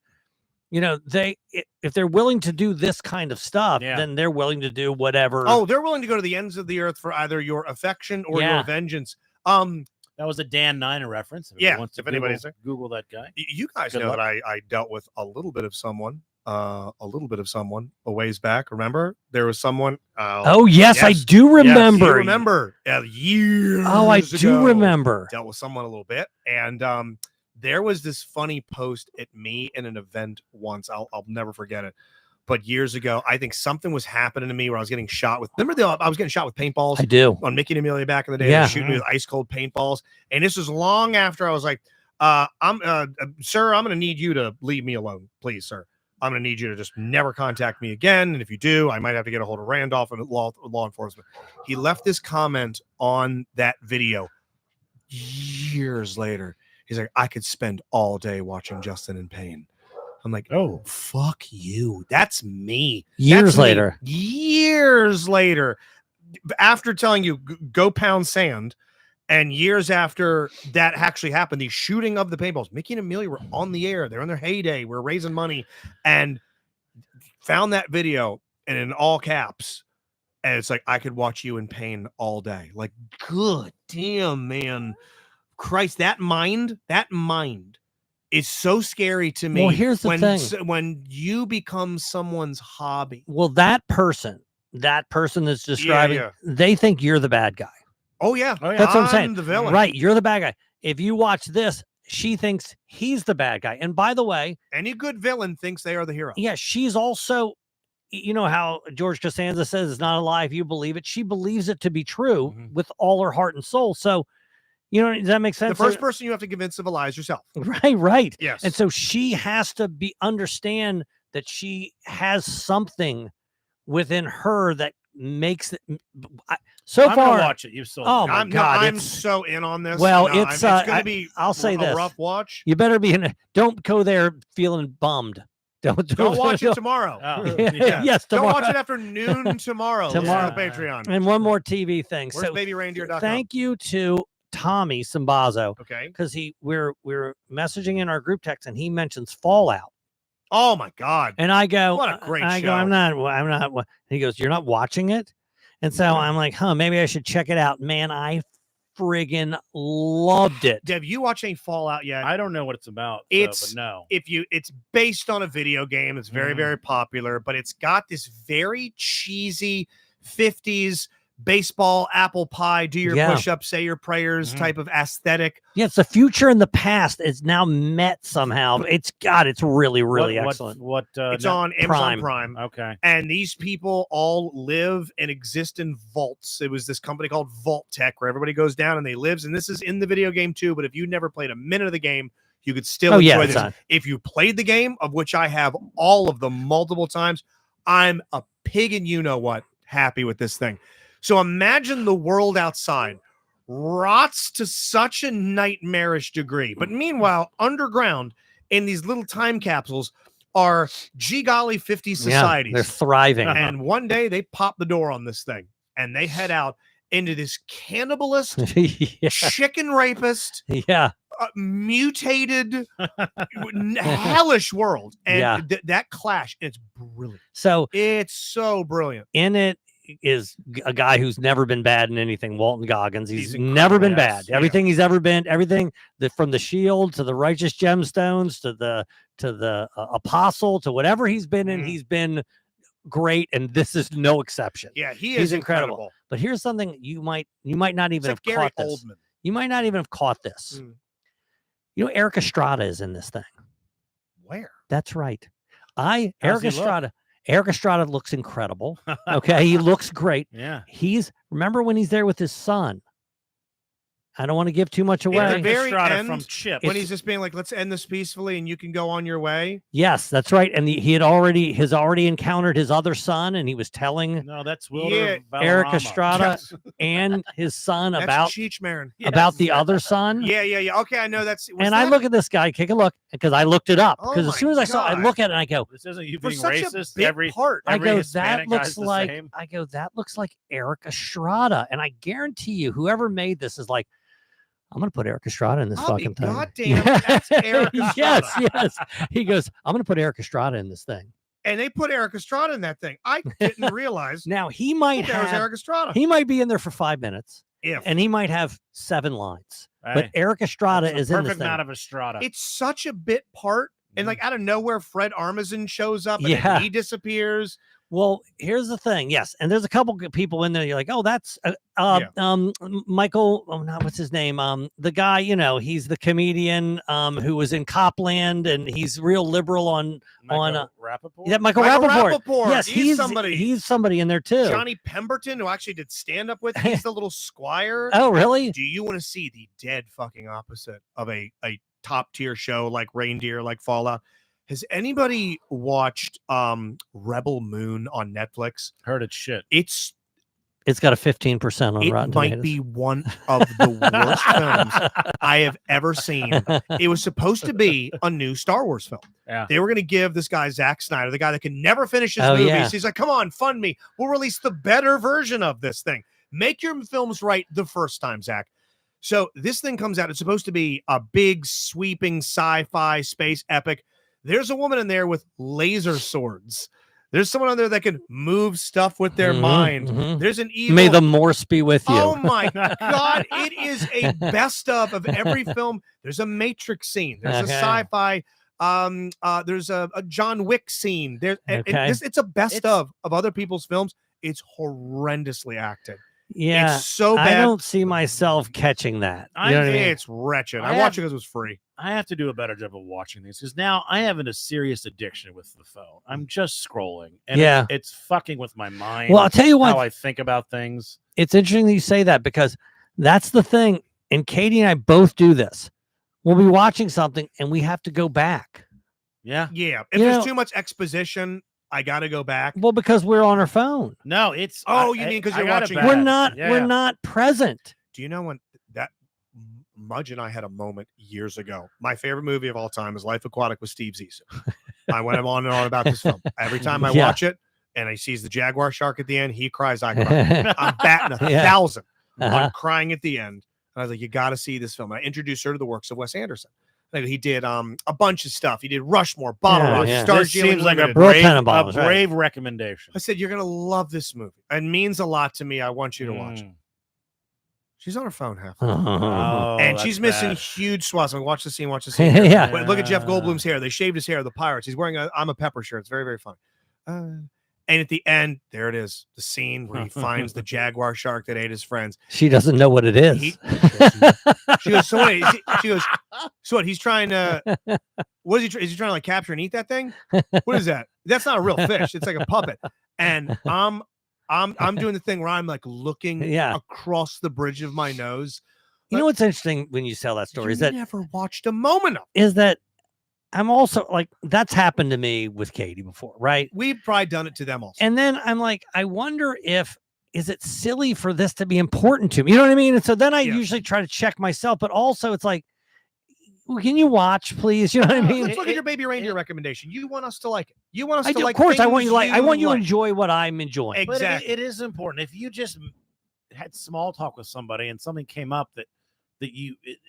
you know, if they're willing to do this kind of stuff, then they're willing to do whatever. Oh, they're willing to go to the ends of the earth for either your affection or your vengeance. That was a Dan Niner reference. If anybody's there. Google that guy. You guys know that I dealt with a little bit of someone a ways back. Remember, there was someone. Yes, I do remember. Yes, you remember years. Oh, I do remember. Dealt with someone a little bit, and there was this funny post at me in an event once. I'll never forget it. But years ago, I think something was happening to me where I was getting shot with. Remember, I was getting shot with paintballs. I do. On Mickey and Amelia back in the day. They were shooting me with ice cold paintballs, and this was long after I was like, sir, I'm going to need you to leave me alone, please, sir. I'm going to need you to just never contact me again. And if you do, I might have to get a hold of Randolph and law enforcement. He left this comment on that video years later. He's like, I could spend all day watching Justin in pain. I'm like, oh, fuck you. That's me. Years later. After telling you, go pound sand. And years after that actually happened, the shooting of the paintballs, Mickey and Amelia were on the air. They're in their heyday. We're raising money and found that video and in all caps. And it's like, I could watch you in pain all day. Like, good damn, man. Christ, that mind is so scary to me. Well, here's the thing. When you become someone's hobby. Well, that person that's describing, they think you're the bad guy. Oh, yeah. That's what I'm saying. The villain. Right. You're the bad guy. If you watch this, she thinks he's the bad guy. And by the way, any good villain thinks they are the hero. Yeah. She's also, you know how George Costanza says it's not a lie if you believe it. She believes it to be true with all her heart and soul. So, you know, does that make sense? The first person you have to convince of a lie is yourself. Right. Yes. And so she has to understand that she has something within her that makes it. I'm gonna watch it. You've sold. Oh my God! I'm so in on this. Well, it's going to be. I'll say a this: rough watch. You better be in. Don't go there feeling bummed. Don't watch it tomorrow. Yes, tomorrow. Don't watch it after noon tomorrow. Tomorrow, Patreon. And one more TV thing. Where's BabyReindeer.com? Thank you to Tommy Sambazo. Okay. Because we're messaging in our group text and he mentions Fallout. Oh my God. And I go, what a great show. I go, I'm not. And he goes, you're not watching it? And so I'm like, maybe I should check it out. Man, I friggin' loved it. Have you watched any Fallout yet? I don't know what it's about. But no. It's based on a video game. It's very, very popular, but it's got this very cheesy 50s baseball, apple pie, do your push-ups, say your prayers type of aesthetic. Yeah, it's the future and the past. It's now met somehow. It's really, really excellent. It's on Amazon Prime. Okay. And these people all live and exist in vaults. It was this company called Vault Tech where everybody goes down and they lives. And this is in the video game too. But if you never played a minute of the game, you could still enjoy this. If you played the game, of which I have all of them multiple times, I'm a pig and you know what happy with this thing. So imagine the world outside rots to such a nightmarish degree. But meanwhile, underground in these little time capsules are gee golly 50 societies. They're thriving. And one day they pop the door on this thing and they head out into this cannibalist, chicken rapist, mutated, hellish world. And that clash, it's brilliant. So it's so brilliant. In it is a guy who's never been bad in anything, Walton Goggins. He's never been bad. Everything he's ever been, everything from the Shield to the Righteous Gemstones to the Apostle to whatever he's been in, he's been great, and this is no exception. Yeah, He's is incredible. But here's something you might not even have Gary caught this. Oldman. You might not even have caught this. Mm. You know, Eric Estrada is in this thing. Where? That's right. How's Eric he look? Estrada. Eric Estrada looks incredible. Okay, he looks great. Yeah. Remember when he's there with his son? I don't want to give too much At away. the very Estrada end, from Chip. when he's just being like, let's end this peacefully and you can go on your way. Yes, that's right. And he has already encountered his other son, and he was telling No, that's Wilder Eric Valderrama. Estrada and his son That's about Cheech Marin. about the other son. Yeah. Okay, I know that's. And I look at this guy, take a look, because I looked it up. Oh Because as soon as I saw, I God. look at it and I go, This isn't you For being such a racist. big Every part. I go, Hispanic that guy's looks the like same. that looks like Eric Estrada. And I guarantee you, whoever made this is like, I'm gonna put Eric Estrada in this I'll be fucking thing. goddamn, that's Eric Estrada. Yes. He goes, I'm gonna put Eric Estrada in this thing. And they put Eric Estrada in that thing. I didn't realize Now he might that was have Eric Estrada. he might be in there for 5 minutes, If and he might have 7 lines. But Hey, Eric Estrada that's the is in this perfect thing. amount of Estrada. it's such a bit part, and like out of nowhere, Fred Armisen shows up and Yeah. then he disappears. Well, here's the thing. Yes, and there's a couple good people in there. You're like, oh, that's Michael. Oh, not what's his name? The guy. You know, he's the comedian who was in Copland, and he's real liberal on Rappaport? yeah, Michael Michael Rappaport. Rappaport, Yes, he's somebody. He's somebody in there too. Johnny Pemberton, who actually did stand up with, he's the little squire. Oh, really? Do you want to see the dead fucking opposite of a top tier show like Reindeer, like Fallout? Has anybody watched Rebel Moon on Netflix? Heard it's shit. It's Got a 15% on it Rotten might Tomatoes. be one of the worst films I have ever seen. It was supposed to be a new Star Wars film. Yeah. They were going to give this guy Zack Snyder, the guy that can never finish his Oh, movies. yeah. He's like, come on, fund me. We'll release the better version of this thing. Make your films right the first time, Zach. So this thing comes out. It's supposed to be a big, sweeping sci-fi space epic. There's a woman in there with laser swords. There's someone on there that can move stuff with their mind. mhm. There's an evil. May the Morse be with you. Oh my God. It is a best of every film. There's a Matrix scene. There's a Okay. sci-fi. There's a John Wick scene. Okay. It's a best of other people's films. It's horrendously acted. Yeah, It's so I bad. don't see myself catching that. You know what I mean? It's wretched. I I watched it because it was free. I have to do a better job of watching these because now I have a serious addiction with the phone. I'm just scrolling, and Yeah. it's fucking with my mind. Well, I'll tell you what. how I think about things. It's interesting that you say that because that's the thing. And Katie and I both do this. We'll be watching something and we have to go back. Yeah. Yeah. If You there's know- too much exposition, I got to go back. Well, because we're on our phone. No, it's. Oh, you mean 'cause you're got it watching- bad. We're Yeah. not present. Do you know when that Mudge and I had a moment years ago? My favorite movie of all time is Life Aquatic with Steve Zissou. I went on and on about this film. Every time I Yeah. watch it and he sees the jaguar shark at the end, he cries, I cry. I'm batting a Yeah. 1,000. Uh-huh. I'm crying at the end. And I was like, you got to see this film. And I introduced her to the works of Wes Anderson. Like, he did a bunch of stuff. He did Rushmore, Bottle Yeah, Rocket, yeah. Star This seems like a Limited. World brave, Tenenbaums, right. brave recommendation. I said, you're going to love this movie. It means a lot to me. I want you to watch it. Mm. She's on her phone half the time. Oh, And that's she's missing bad. huge swaths. I'm like, watch the scene, watch the scene. Yeah. Wait, look at Jeff Goldblum's hair. They shaved his hair. The Pirates. He's wearing a I'm a Pepper shirt. It's very, very funny. And at the end, there it is. The scene where he finds the jaguar shark that ate his friends. She doesn't know what it is. She goes, so what? She goes, so what? He's trying to, what is he? Is he trying to like capture and eat that thing? What is that? That's not a real fish. It's like a puppet. And I'm doing the thing where I'm like looking Yeah. across the bridge of my nose. You know what's interesting when you tell that story You is that never watched a moment of it. I'm also like, that's happened to me with Katie before, right? We've probably done it to them also. And then I'm like, I wonder is it silly for this to be important to me? You know what I mean? And so then I Yeah. usually try to check myself, but also it's like, well, can you watch, please? You know what I mean? Let's look at your Baby Reindeer recommendation. You want us to like it. You want us I to do, like. of course, I want things you I want you to like. enjoy what I'm enjoying. But Exactly. it is important. If you just had small talk with somebody and something came up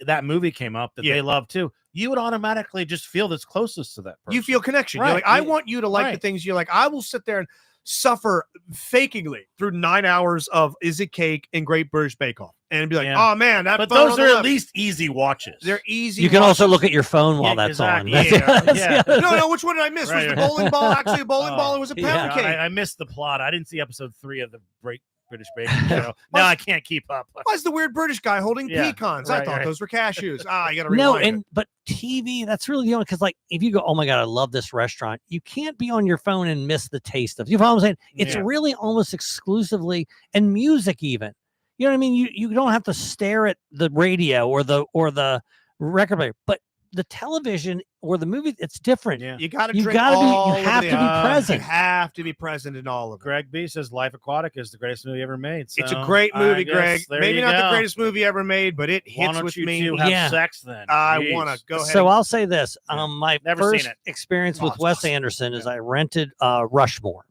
that movie came up that Yeah. they love too, you would automatically just feel this closest to that person. You feel connection. Right. You're like, I You- want you to like the right. things you like. I will sit there and suffer fakingly through 9 hours of Is It Cake and Great British Bake Off and be like, oh man, that. But phone those on the are at left. least easy watches. They're easy. You can also watches. look at your phone while that's exactly. on. Yeah. No, which one did I miss? Was the bowling ball actually a bowling ball? It was a pound cake. I missed the plot. I didn't see episode 3 of the Great British Baking Show. Now I can't keep up. Why's the weird British guy holding pecans? I thought those were cashews. I gotta rewind. But TV, that's really the only, because like if you go, oh my god, I love this restaurant, you can't be on your phone and miss the taste of. You know what I'm saying? It's really almost exclusively, and music even. You know what I mean? You don't have to stare at the radio or the record player, but the television or the movie, it's different. You gotta you have to be present. You have to be present in all of it. Greg B says Life Aquatic is the greatest movie ever made. So it's a great movie, Greg. Maybe not go. the greatest movie ever made, but it hits with me. Two have sex then. I want to go ahead. So I'll say this: my first experience with Wes Anderson is I rented Rushmore.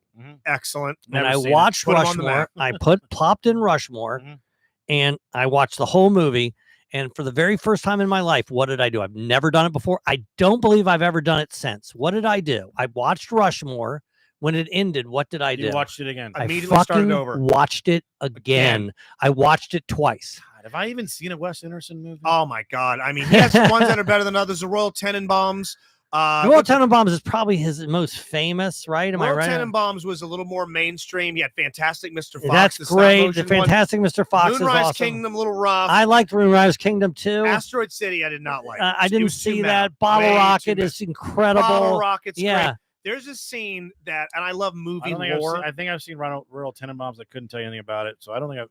Excellent. And I watched Rushmore. I plopped in Rushmore, and I watched the whole movie. And for the very first time in my life, what did I do? I've never done it before. I don't believe I've ever done it since. What did I do? I watched Rushmore. When it ended, what did I do? You watched it again. I immediately started over. Watched it again. I watched it twice. God, have I even seen a Wes Anderson movie? Oh my God! I mean, he has some ones that are better than others. The Royal Tenenbaums. Royal Tenenbaums is probably his most famous, right? Am I right? Royal Tenenbaums was a little more mainstream. He had Fantastic Mr. Fox. That's great. The Fantastic Mr. Fox is Moonrise awesome. Kingdom, a little rough. I liked Moonrise Kingdom too. Asteroid City, I did not like. I didn't see that. Bottle Rocket is incredible. Bottle Rocket's great. There's a scene that, and I love movie lore. I think I've seen Royal Tenenbaums. I couldn't tell you anything about it, so I don't think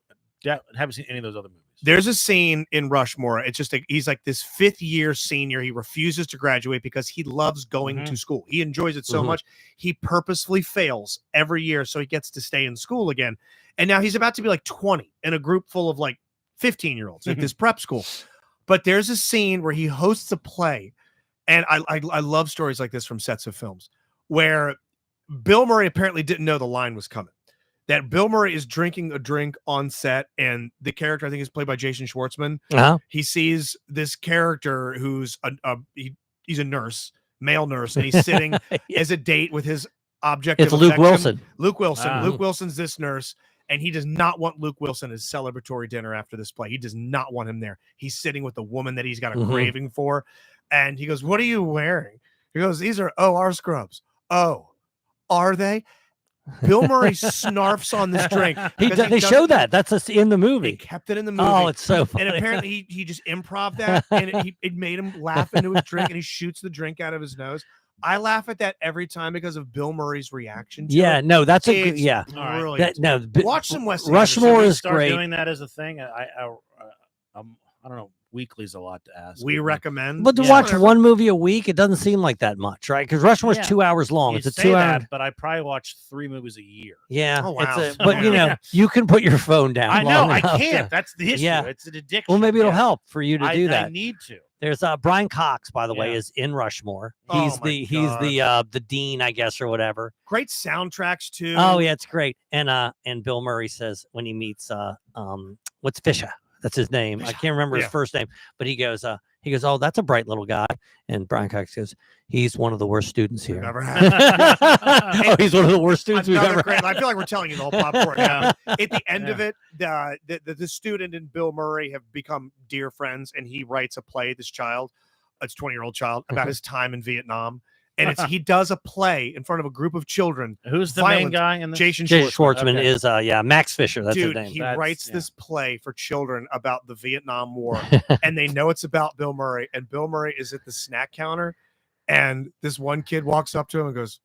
haven't seen any of those other movies. There's a scene in Rushmore. It's just he's like this 5th year senior. He refuses to graduate because he loves going to school. He enjoys it so much. He purposefully fails every year so he gets to stay in school again. And now he's about to be like 20 in a group full of like 15-year-olds at this prep school. But there's a scene where he hosts a play. And I love stories like this from sets of films where Bill Murray apparently didn't know the line was coming. That Bill Murray is drinking a drink on set, and the character, I think, is played by Jason Schwartzman. He sees this character who's he's a nurse, male nurse, and he's sitting as a date with his object. It's Luke Wilson. Luke Wilson. Luke Wilson's this nurse, and he does not want Luke Wilson at his celebratory dinner after this play. He does not want him there. He's sitting with the woman that he's got a craving for, and he goes, "What are you wearing?" He goes, "These are OR scrubs." Oh, are they? Bill Murray snarfs on this drink. They show that. That's in the movie. They kept it in the movie. Oh, it's so funny. And apparently he just improv that, and it made him laugh into his drink, and he shoots the drink out of his nose. I laugh at that every time because of Bill Murray's reaction to it. No, that's a good, brilliant. Watch some Wes Rushmore is start great. Doing that as a thing, I don't know. Weekly's a lot to ask. We recommend, but to watch one movie a week, it doesn't seem like that much, right? Because Rushmore is 2 hours long. It's a 2 hour. But I probably watch 3 movies a year. Yeah. Oh, wow. But you know, you can put your phone down. I know. I can't. That's the issue. Yeah. It's an addiction. Well, maybe it'll help for you to do that. I need to. There's Brian Cox, by the way, is in Rushmore. He's the dean, I guess, or whatever. Great soundtracks too. Oh yeah, it's great. And Bill Murray says when he meets what's Fisher? That's his name. I can't remember his first name, but he goes, oh, that's a bright little guy. And Brian Cox goes, he's one of the worst students here. Never had. Oh, he's one of the worst students we've ever had. I feel like we're telling you the whole popcorn. At the end of it, the student and Bill Murray have become dear friends, and he writes a play, this child, it's a 20-year-old child, about his time in Vietnam. And he does a play in front of a group of children. Who's the main guy in this? Jason Schwartzman is Max Fisher. That's his name. He writes this play for children about the Vietnam War, and they know it's about Bill Murray. And Bill Murray is at the snack counter, and this one kid walks up to him and goes,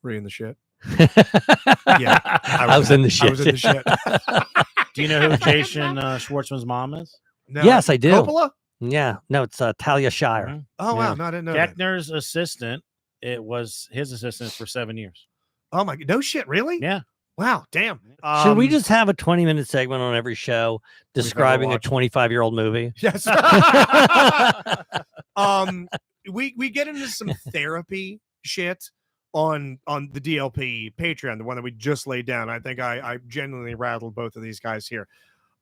"Were you in the shit?" Yeah, I was in the shit. I was in the shit. Do you know who Jason Schwartzman's mom is? No. Yes, I do. Coppola? Yeah, no, it's Talia Shire. Oh wow, no, I didn't know that. Geckner's assistant. It was his assistant for 7 years. Oh my, no shit, really? Yeah. Wow, damn. Should we just have a 20-minute segment on every show describing a 25-year-old movie? Yes. We get into some therapy shit on the DLP Patreon, the one that we just laid down. I think I genuinely rattled both of these guys here.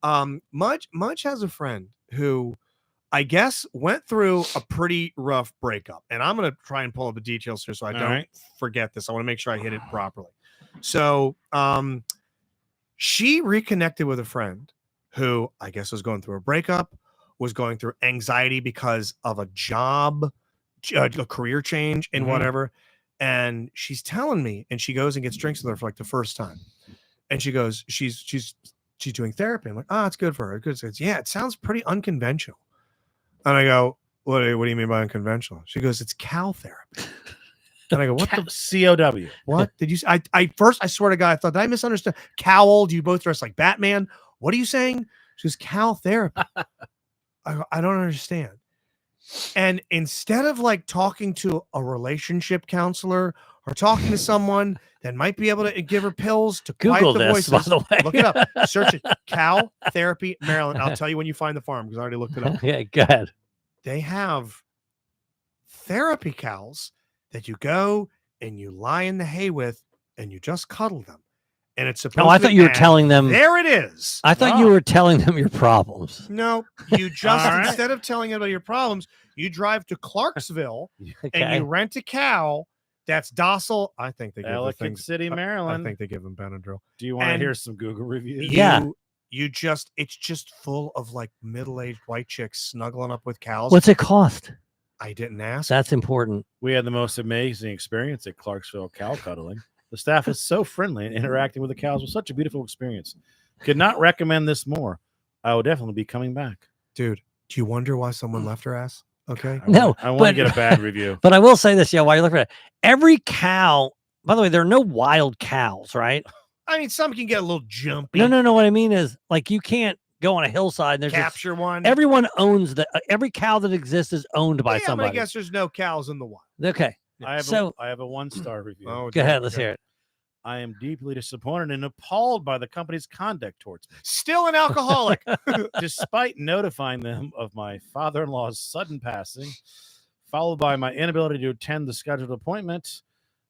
Mudge has a friend who I guess went through a pretty rough breakup, and I'm going to try and pull up the details here so I don't forget this. I want to make sure I hit it properly. So she reconnected with a friend who I guess was going through a breakup, was going through anxiety because of a job, a career change and whatever. And she's telling me, and she goes and gets drinks with her for like the first time. And she goes, she's doing therapy. I'm like, oh, it's good for her. Good. Says, yeah, it sounds pretty unconventional. And I go, what do you mean by unconventional? She goes, it's cow therapy. And I go, what the COW? What did you say? I first, I swear to God, I thought, did I misunderstand? Cowl, do you both dress like Batman? What are you saying? She goes, cow therapy. I don't understand. And instead of like talking to a relationship counselor or talking to someone that might be able to give her pills to Google quiet the this, voices, by the way. look it up. Search it. Cow therapy, Maryland. I'll tell you when you find the farm because I already looked it up. Yeah, go ahead. They have therapy cows that you go and you lie in the hay with and you just cuddle them. And it's supposed Oh, I thought you were telling them. There it is. I thought you were telling them your problems. No, you just, All right. instead of telling them about your problems, you drive to Clarksville and Okay. you rent a cow that's docile. I think they give the Ellicott things. City, I Maryland. think they give them Benadryl. Do you want to And hear some Google reviews? Yeah. You just, it's just full of like middle-aged white chicks snuggling up with cows. What's it cost? I didn't ask. That's important. We had the most amazing experience at Clarksville cow cuddling. The staff is so friendly and interacting with the cows was such a beautiful experience. Could not recommend this more. I will definitely be coming back. Dude, do you wonder why someone left her ass? Okay. No, I want but- to get a bad review. But I will say this, yeah, while you're looking at it, every cow, by the way, there are no wild cows, right? I mean, some can get a little jumpy. No. What I mean is, like, you can't go on a hillside and there's just, Capture one. everyone owns every cow that exists is owned by Yeah, but somebody. I guess there's no cows in the wild. Okay. I have So- I have a 1-star review. Oh, Go ahead. Let's hear it. I am deeply disappointed and appalled by the company's conduct towards me. Still an alcoholic. Despite notifying them of my father-in-law's sudden passing, followed by my inability to attend the scheduled appointment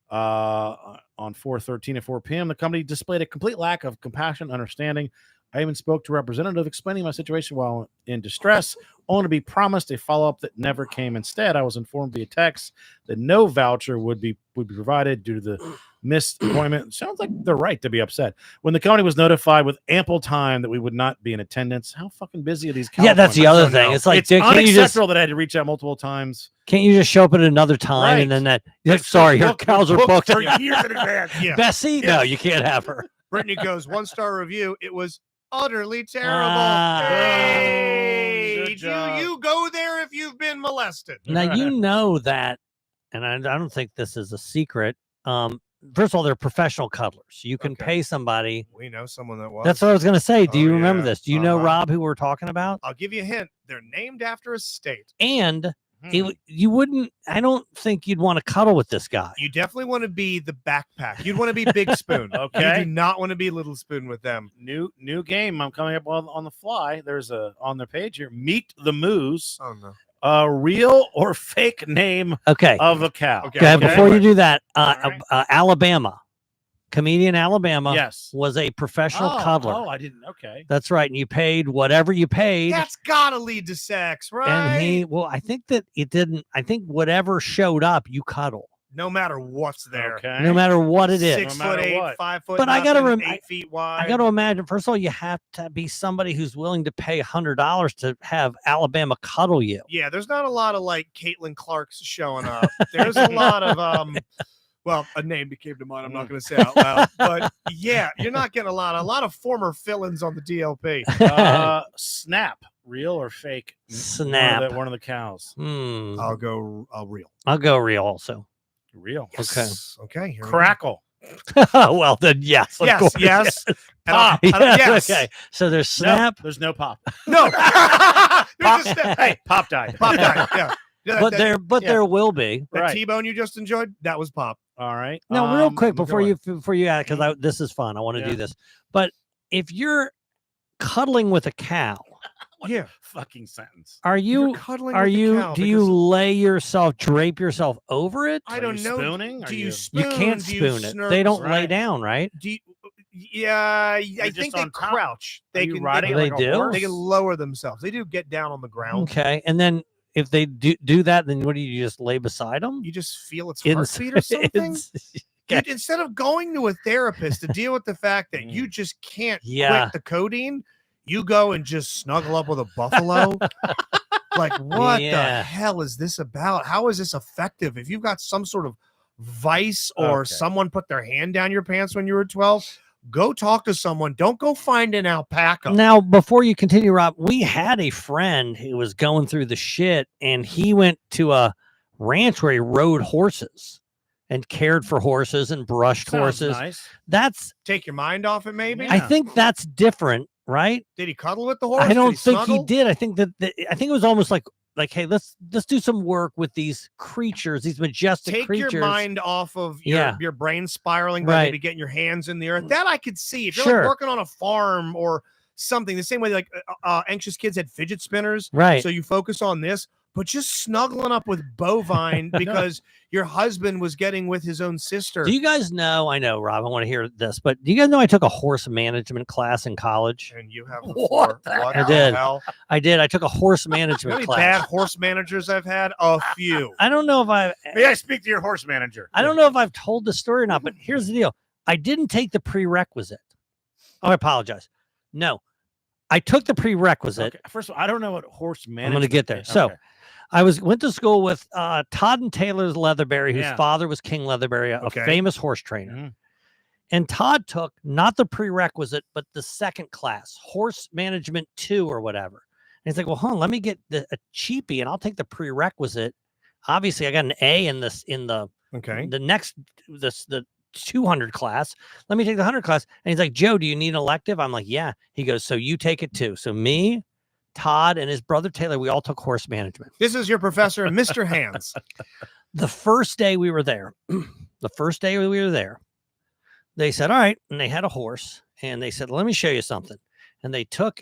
on 4/13 at 4 p.m., the company displayed a complete lack of compassion and understanding. I even spoke to a representative explaining my situation while in distress, only to be promised a follow-up that never came. Instead, I was informed via text that no voucher would be provided due to the missed appointment. Sounds like they're right to be upset. When the company was notified with ample time that we would not be in attendance, how fucking busy are these cow Yeah, that's the appointments? other thing. It's like, It's dude, can't you just unacceptable that I had to reach out multiple times. can't you just show up at another time and then that? Sorry, your cows are booked for years in advance. Yeah. Bessie, no, you can't have her. Brittany goes, 1-star review. It was utterly terrible. Ah. Hey, Good job. you go there if you've been molested. Now you know that, and I don't think this is a secret. First of all, they're professional cuddlers. You can Okay. pay somebody. We know someone that was. That's what I was going to say. Do Oh, you remember yeah. this? Do you know Uh-huh. Rob, who we're talking about? I'll give you a hint. They're named after a state. And Hmm. you wouldn't. I don't think you'd want to cuddle with this guy. You definitely want to be the backpack. You'd want to be Big Spoon. Okay. You do not want to be Little Spoon with them. New game. I'm coming up on the fly. There's on their page here. Meet the Moose. Oh, no. A real or fake name Okay. of a cow. Okay. Go ahead, okay. before you do that, All right. Alabama, comedian Alabama Yes. was a professional cuddler. Oh, I didn't. Okay. That's right. And you paid whatever you paid. That's got to lead to sex, right? And I think that it didn't. I think whatever showed up, you cuddle, no matter what's there. Okay. no matter what it is. 6 No matter foot 8, what. 5 foot. But I gotta nothing, rem- 8 feet wide. I got to imagine. First of all, you have to be somebody who's willing to pay $100 to have Alabama cuddle you. Yeah, there's not a lot of like Caitlin Clark's showing up. There's a lot of well, a name that came to mind. I'm not going to say out loud, but yeah, you're not getting a lot of former fill-ins on the DLP. Snap. Real or fake? Snap. One of the cows. Hmm. I'll go real. I'll go real also. Real. Yes. Okay. Here we go. Crackle. Well, then yes. Of Yes. course, Yes. And Pop. yes. Okay. So there's No, snap. there's no pop. No. Pop, There's a step. hey, pop died. Pop died. Yeah. Yeah, But that, yeah. there will be. that Right. T-bone you just enjoyed, that was pop. All right. Now, real quick go before you add, because this is fun. I want to Yeah. do this. But if you're cuddling with a cow, Yeah. Fucking sentence. are You're you cuddling are with the you cow do you because lay yourself, drape yourself over it? I Are don't you know. spooning? Are Do you you- spoon? You can't Do you spoon it. snurp? They don't lay Right. down, right? Do you, yeah, I just think they on top? crouch. Are They you can riding they, They like do? a horse? they can lower themselves. They do get down on the ground. Okay. And then if they do that, then what do you just lay beside them? You just feel its heartbeat or something. Dude, instead of going to a therapist to deal with the fact that you just can't quit the codeine, you go and just snuggle up with a buffalo. Like, what the hell is this about? How is this effective? If you've got some sort of vice or someone put their hand down your pants when you were 12, go talk to someone. Don't go find an alpaca. Now, before you continue, Rob, we had a friend who was going through the shit, and he went to a ranch where he rode horses and cared for horses and brushed horses. Nice. That's take your mind off it, maybe. I think that's different, right? Did he cuddle with the horse? I don't think snuggle? he did. I think that I think it was almost like, hey, let's do some work with these creatures, these majestic creatures. Take your mind off of your brain spiraling by maybe getting your hands in the earth. That I could see. If you're like working on a farm or something, the same way like anxious kids had fidget spinners, right? So you focus on this. But just snuggling up with bovine because your husband was getting with his own sister. Do you guys know? I know, Rob. I want to hear this, but do you guys know I took a horse management class in college? And you have what I did. Hell? I did. I took a horse management class. Bad horse managers I've had? A few. I don't know if May I speak to your horse manager? I don't know if I've told the story or not, but here's the deal. I didn't take the prerequisite. Oh, I apologize. No, I took the prerequisite. Okay. First of all, I don't know what horse management. I'm going to get there. So I went to school with Todd and Taylor Leatherberry, whose father was King Leatherberry, a famous horse trainer. Mm-hmm. And Todd took not the prerequisite, but the second class, horse management 2 or whatever. And he's like, well, let me get a cheapie and I'll take the prerequisite. Obviously, I got an A in the next the 200 class. Let me take the 100 class. And he's like, Joe, do you need an elective? I'm like, yeah. He goes, so you take it too. So me, Todd, and his brother Taylor, we all took horse management. This is your professor, Mr. Hands. The first day we were there, they said, all right, and they had a horse, and they said, let me show you something. And they took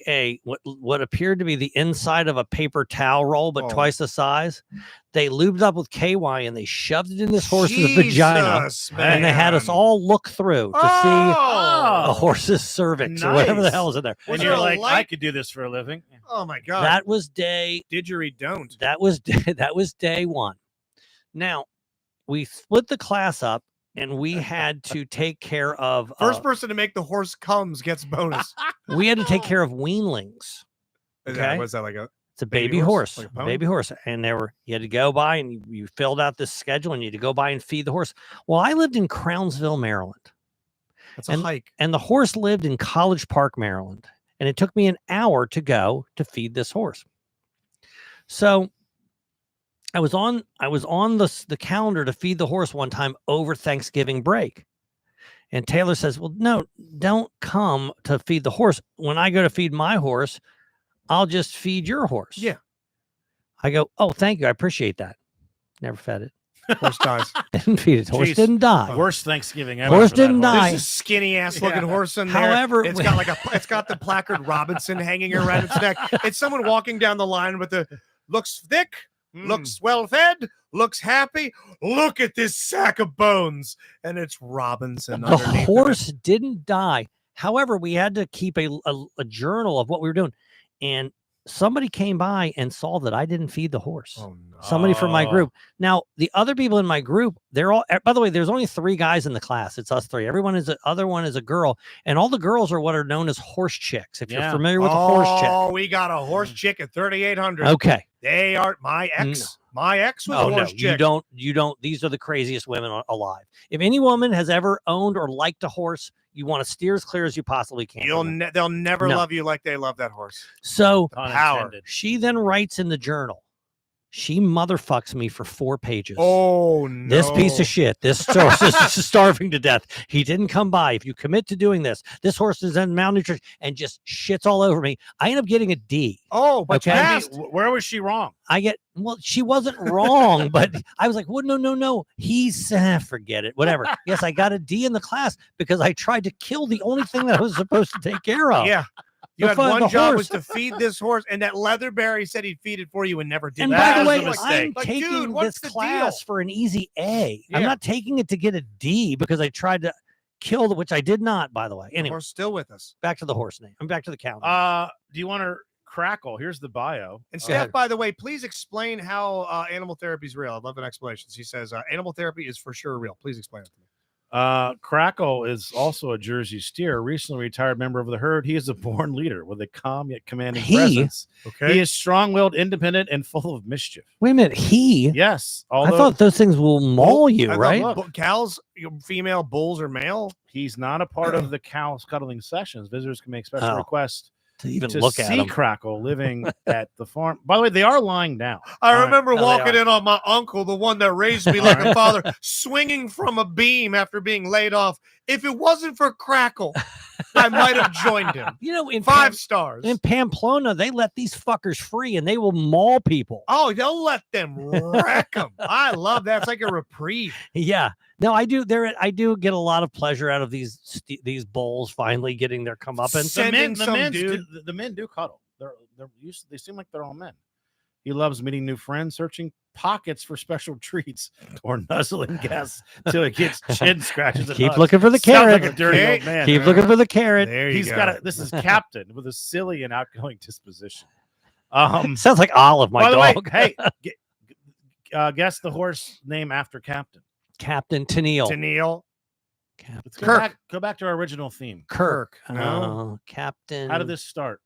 what appeared to be the inside of a paper towel roll, but twice the size. They lubed up with KY and they shoved it in this horse's vagina. Man. And they had us all look through to see a horse's cervix or whatever the hell is in there. And you're like, I could do this for a living. Oh my God. That was day. Didgeridoo. That was day 1. Now, we split the class up. And we had to take care of first person to make the horse comes gets bonus. We had to take care of weanlings. Okay, was that like it's a baby horse, like a baby horse, and you had to go by and you filled out this schedule and you had to go by and feed the horse. Well, I lived in Crownsville, Maryland. That's a hike, and the horse lived in College Park, Maryland, and it took me an hour to go to feed this horse. So I was on the calendar to feed the horse one time over Thanksgiving break. And Taylor says, well, no, don't come to feed the horse. When I go to feed my horse, I'll just feed your horse. Yeah. I go, oh, thank you. I appreciate that. Never fed it. Horse dies. Didn't feed it. Horse didn't die. Worst Thanksgiving ever. Horse didn't die. There's a skinny ass looking horse in there. However, it's got the placard Robinson hanging around its neck. It's someone walking down the line with looks thick. Looks well fed, looks happy. Look at this sack of bones. And it's Robinson. The horse didn't die. However, we had to keep a journal of what we were doing. And somebody came by and saw that I didn't feed the horse. Oh, no. Somebody from my group. Now, the other people in my group, they're all, by the way, there's only 3 guys in the class. It's us 3. Other one is a girl. And all the girls are what are known as horse chicks. If you're familiar with a horse chick. Oh, we got a horse chick at 3,800. Okay. They are my ex. No. My ex was a horse chick. You don't. These are the craziest women alive. If any woman has ever owned or liked a horse, you want to steer as clear as you possibly can. They'll never love you like they love that horse. So she then writes in the journal, she motherfucks me for 4 pages. Oh, no. This piece of shit. This horse is starving to death. He didn't come by. If you commit to doing this, this horse is in malnutrition and just shits all over me. I end up getting a D. Oh, but where was she wrong? She wasn't wrong, but I was like, well, no. He's forget it. Whatever. Yes, I got a D in the class because I tried to kill the only thing that I was supposed to take care of. Yeah. You had one job was to feed this horse, and that Leatherberry said he'd feed it for you and never did. And by the way, I'm taking this class for an easy A. Yeah. I'm not taking it to get a D because I tried to kill which I did not, by the way. Anyway, the horse still with us. Back to the horse name. I'm back to the calendar. Do you want to crackle? Here's the bio. And Steph, by the way, please explain how animal therapy is real. I'd love an explanation. He says animal therapy is for sure real. Please explain it to me. Crackle is also a Jersey steer, a recently retired member of the herd. He is a born leader with a calm yet commanding presence. Okay. He is strong-willed, independent, and full of mischief. Wait a minute. Yes. I thought those things will maul you, I thought right? Cows, female, bulls are male. He's not a part of the Cows cuddling sessions. Visitors can make special Oh. requests To even to look at see them. Crackle living at the farm. By the way, they are lying down. I All right. remember Oh, they walking are. in on my uncle, the one that raised me like a father, swinging from a beam after being laid off. If it wasn't for Crackle, I might have joined him. You know, in 5 stars. in Pamplona, they let these fuckers free and they will maul people. Oh, they'll let them wreck them. I love that. It's like a reprieve. Yeah. No, I do. I do get a lot of pleasure out of these bulls finally getting their comeuppance. Send in some dude. The men do cuddle. They're used. They seem like they're all men. He loves meeting new friends, searching pockets for special treats, or nuzzling guests till it gets chin scratches. And Keep hugs. looking for the Sounds carrot. like a dirty old man. Keep looking for the carrot. There you He's go. got this is Captain with a silly and outgoing disposition. Sounds like Olive, my By the way, dog. hey, guess the horse name after Captain. Captain Tennille. Tennille. Let's Kirk. go back to our original theme. Kirk. No. Captain. How did this start?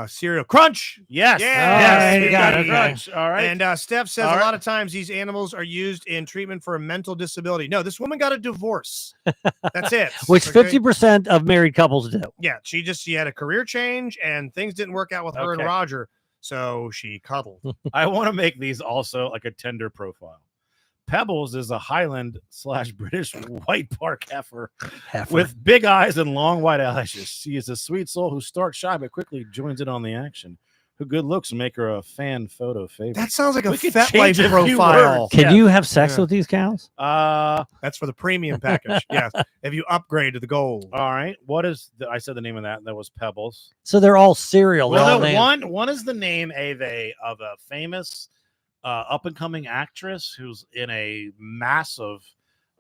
Cereal Crunch. Yes. Yeah. Yes. You we got got it. Crunch. All right. And Steph says All a right. lot of times these animals are used in treatment for a mental disability. No, this woman got a divorce. That's it. Which Okay? 50% of married couples do. Yeah, she had a career change and things didn't work out with her and Okay. Roger, so she cuddled. I want to make these also like a tender profile. Pebbles is a Highland/British white park heifer Heifer. with big eyes and long white eyelashes. She is a sweet soul who starts shy but quickly joins in on the action. Her good looks make her a fan photo favorite. That sounds like a We could FetLife change a few profile. words. Can Yeah. you have sex Yeah. with these cows? That's for the premium package. Yes, if you upgrade to the gold. All right. What is I said the name of that? That was Pebbles. So they're all cereal. They're all Well, no, named- one is the name of a famous up and coming actress who's in a massive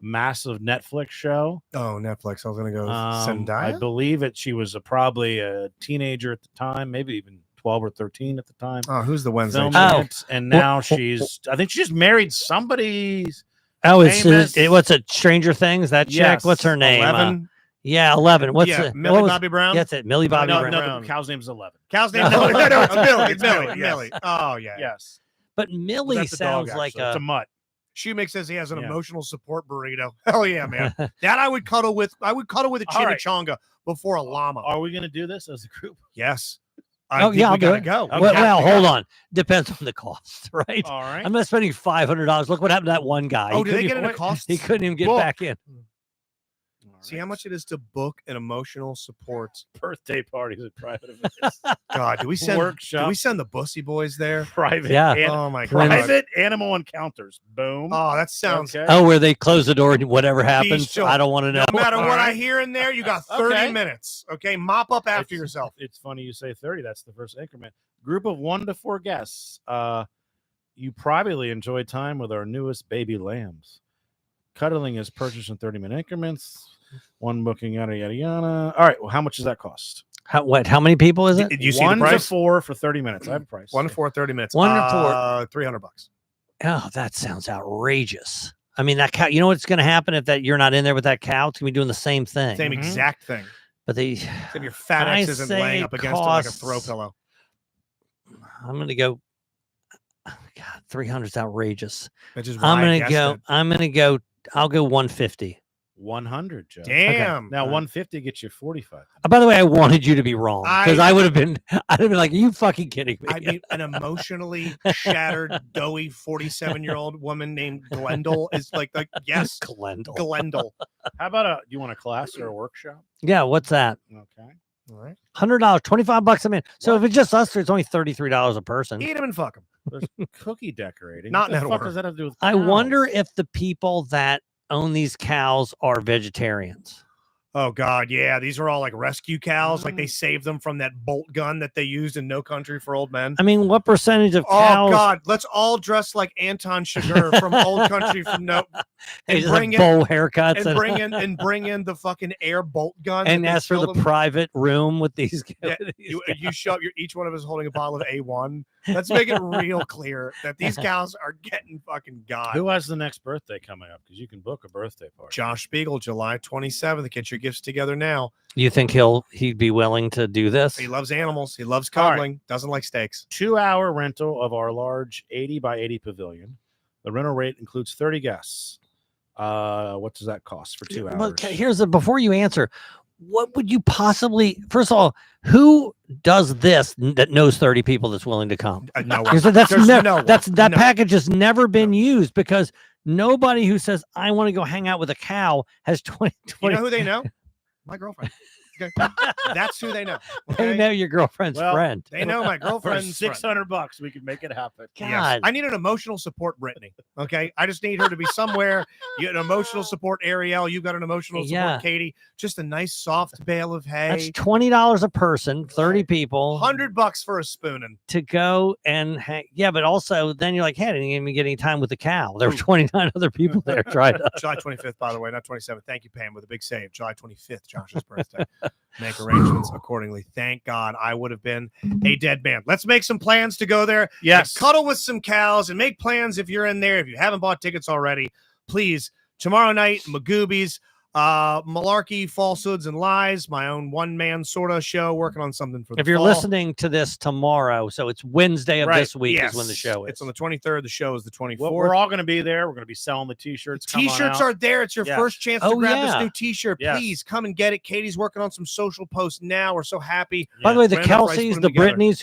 Netflix show. Oh, Netflix. I was gonna go I Zendaya. believe she was probably a teenager at the time, maybe even 12 or 13 at the time. Oh, who's the Wednesday? Filming Oh. it, and now I think she just married somebody's. Oh, it's famous- what's it? Stranger Things. That chick. Yes, What's her name? 11. Yeah, 11. What's Yeah, it? Millie what was- Bobby Brown. That's it. Millie Bobby No, Brown. no, the cow's name's 11. Cow's name. No. No, Millie. It's Millie. Millie, yes. Millie. Oh yeah. Yes, But Millie that's a dog, sounds like actually. It's a mutt. Shoemake says he has an Yeah. emotional support burrito. Hell yeah, man. That I would cuddle with. I would cuddle with a All right. chimichanga before a llama. Are we going to do this as a group? Yes. Oh, yeah, I'll do gotta it. go. Okay. Well, hold on. Depends on the cost, right? All right. I'm not spending $500. Look what happened to that one guy. Oh, He do they couldn't get even- it a cost? He couldn't even get Book. back in. See how much it is to book an emotional support. Birthday parties at private events. God, do we send Workshop. Do we send the Bussy Boys there? private. Yeah. Oh my God. Private animal encounters. Boom. Oh, that sounds. Okay. Oh, where they close the door and whatever happens, Bestial. I don't want to know. No matter All what I right. hear in there, you got 30 Okay. minutes. Okay, mop up after It's- yourself. It's funny you say 30. That's the first increment. Group of 1 to 4 guests. You privately enjoy time with our newest baby lambs. Cuddling is purchased in 30-minute increments. One booking, yada, yada, yada. All right. Well, how much does that cost? How many people is it? Did you see the 1 to price? 4 for 30 minutes. I have a price. 1 to 4, 30 minutes. 1 to 4. $300. Oh, that sounds outrageous. I mean, that cow, you know what's going to happen if that you're not in there with that cow? It's going to be doing the same thing. Same Mhm. exact thing. But they, Except your fat I ex isn't say laying up against it like a costs- throw pillow. I'm going to go. God, 300 is outrageous. Which is I'm why I going to guessed go. it. I'm going to go. I'll go 150. 100, Joe. Damn. Now 150 gets you 45. By the way, I wanted you to be wrong because I- I would have been. I'd have been like, "Are you fucking kidding me?" I mean, an emotionally shattered, doughy 47-year-old woman named Glendale is like yes, Glendale. Glendale. How about do you want a class or a workshop? Yeah, what's that? Okay. All right. $100, $25 a minute. So if it's just us, it's only $33 a person. Eat him and fuck him. There's cookie decorating. Not what in the that fuck order. does that have to do with I wonder cows? if the people that own these cows are vegetarians. Oh God, yeah. These are all like rescue cows. Like they Mm. saved them from that bolt gun that they used in No Country for Old Men. I mean, what percentage of Oh cows? God, let's all dress like Anton Chigurh from Old Country from No, They and just have bring in bowl haircuts and bring in the fucking air bolt gun and that they ask for the killed them. private room with these. Yeah, with these you show up. Each one of us holding a bottle of A1. Let's make it real clear that these cows are getting fucking God. Who has the next birthday coming up? Because you can book a birthday party. Josh Spiegel, July 27th. Get your gifts together now. You think he'd be willing to do this? He loves animals. He loves All right. cuddling. Doesn't like steaks. 2-hour rental of our large 80 by 80 pavilion. The rental rate includes 30 guests. What does that cost for 2 hours? But here's before you answer, what would you possibly? First of all, who does this that knows 30 people that's willing to come? No one. Because that's There's never no one. that No. package has never been used because nobody who says I want to go hang out with a cow has 20. You know who they know? My girlfriend. Okay. That's who they know. They Okay? know your girlfriend's Well, friend. They know my For girlfriend's friend. $600, we can make it happen. God, Yes. I need an emotional support Brittany. Okay. I just need her to be somewhere. You get an emotional support Ariel. You got an emotional support Yeah. Katie. Just a nice soft bale of that's hay. $20 a person, 30 people $100 for a spooning. to go and hang. Yeah, but also then you're like, hey, I didn't even get any time with the cow. There were 29 other people there trying to. July 25th, by the way, not 27th. Thank you, Pam, with a big save. July 25th, Josh's birthday. Make arrangements accordingly. Thank God I would have been a dead man. Let's make some plans to go there. Yes. And cuddle with some cows and make plans if you're in there. If you haven't bought tickets already, please. Tomorrow night, Magoobys, Malarkey, Falsehoods, and Lies, my own one-man sort of show, working on something for the If you're fall. listening to this tomorrow, so it's Wednesday of Right, this week Yes. is when the show is. It's on the 23rd. The show is the 24th. Well, we're all going to be there. We're going to be selling the T-shirts. Come on T-shirts out. are there. It's your Yes. first chance to Oh, grab this yeah. new T-shirt. Yes. Please come and get it. Katie's working on some social posts now. We're so happy. By the way, the Brandon Price put Kelseys, them the together. Brittnys,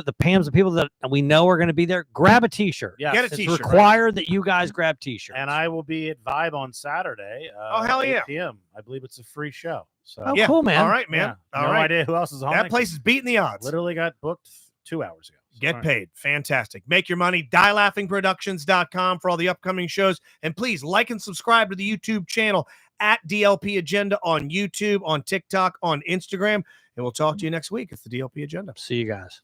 the Pams, the people that we know are going to be there, grab a T-shirt. Yes. Get a It's T-shirt. required that you guys grab T-shirts. And I will be at Vibe on Saturday. Oh, hell 8 yeah. p.m. I believe it's a free show. So Oh, Yeah. cool, man. All right, man. yeah, All no right. idea who else is on That it. place is beating the odds. Literally got booked 2 hours ago. So, Get all right. paid. Fantastic. Make your money. DieLaughingProductions.com for all the upcoming shows. And please like and subscribe to the YouTube channel at DLP Agenda on YouTube, on TikTok, on Instagram. And we'll talk to you next week. It's the DLP Agenda. See you guys.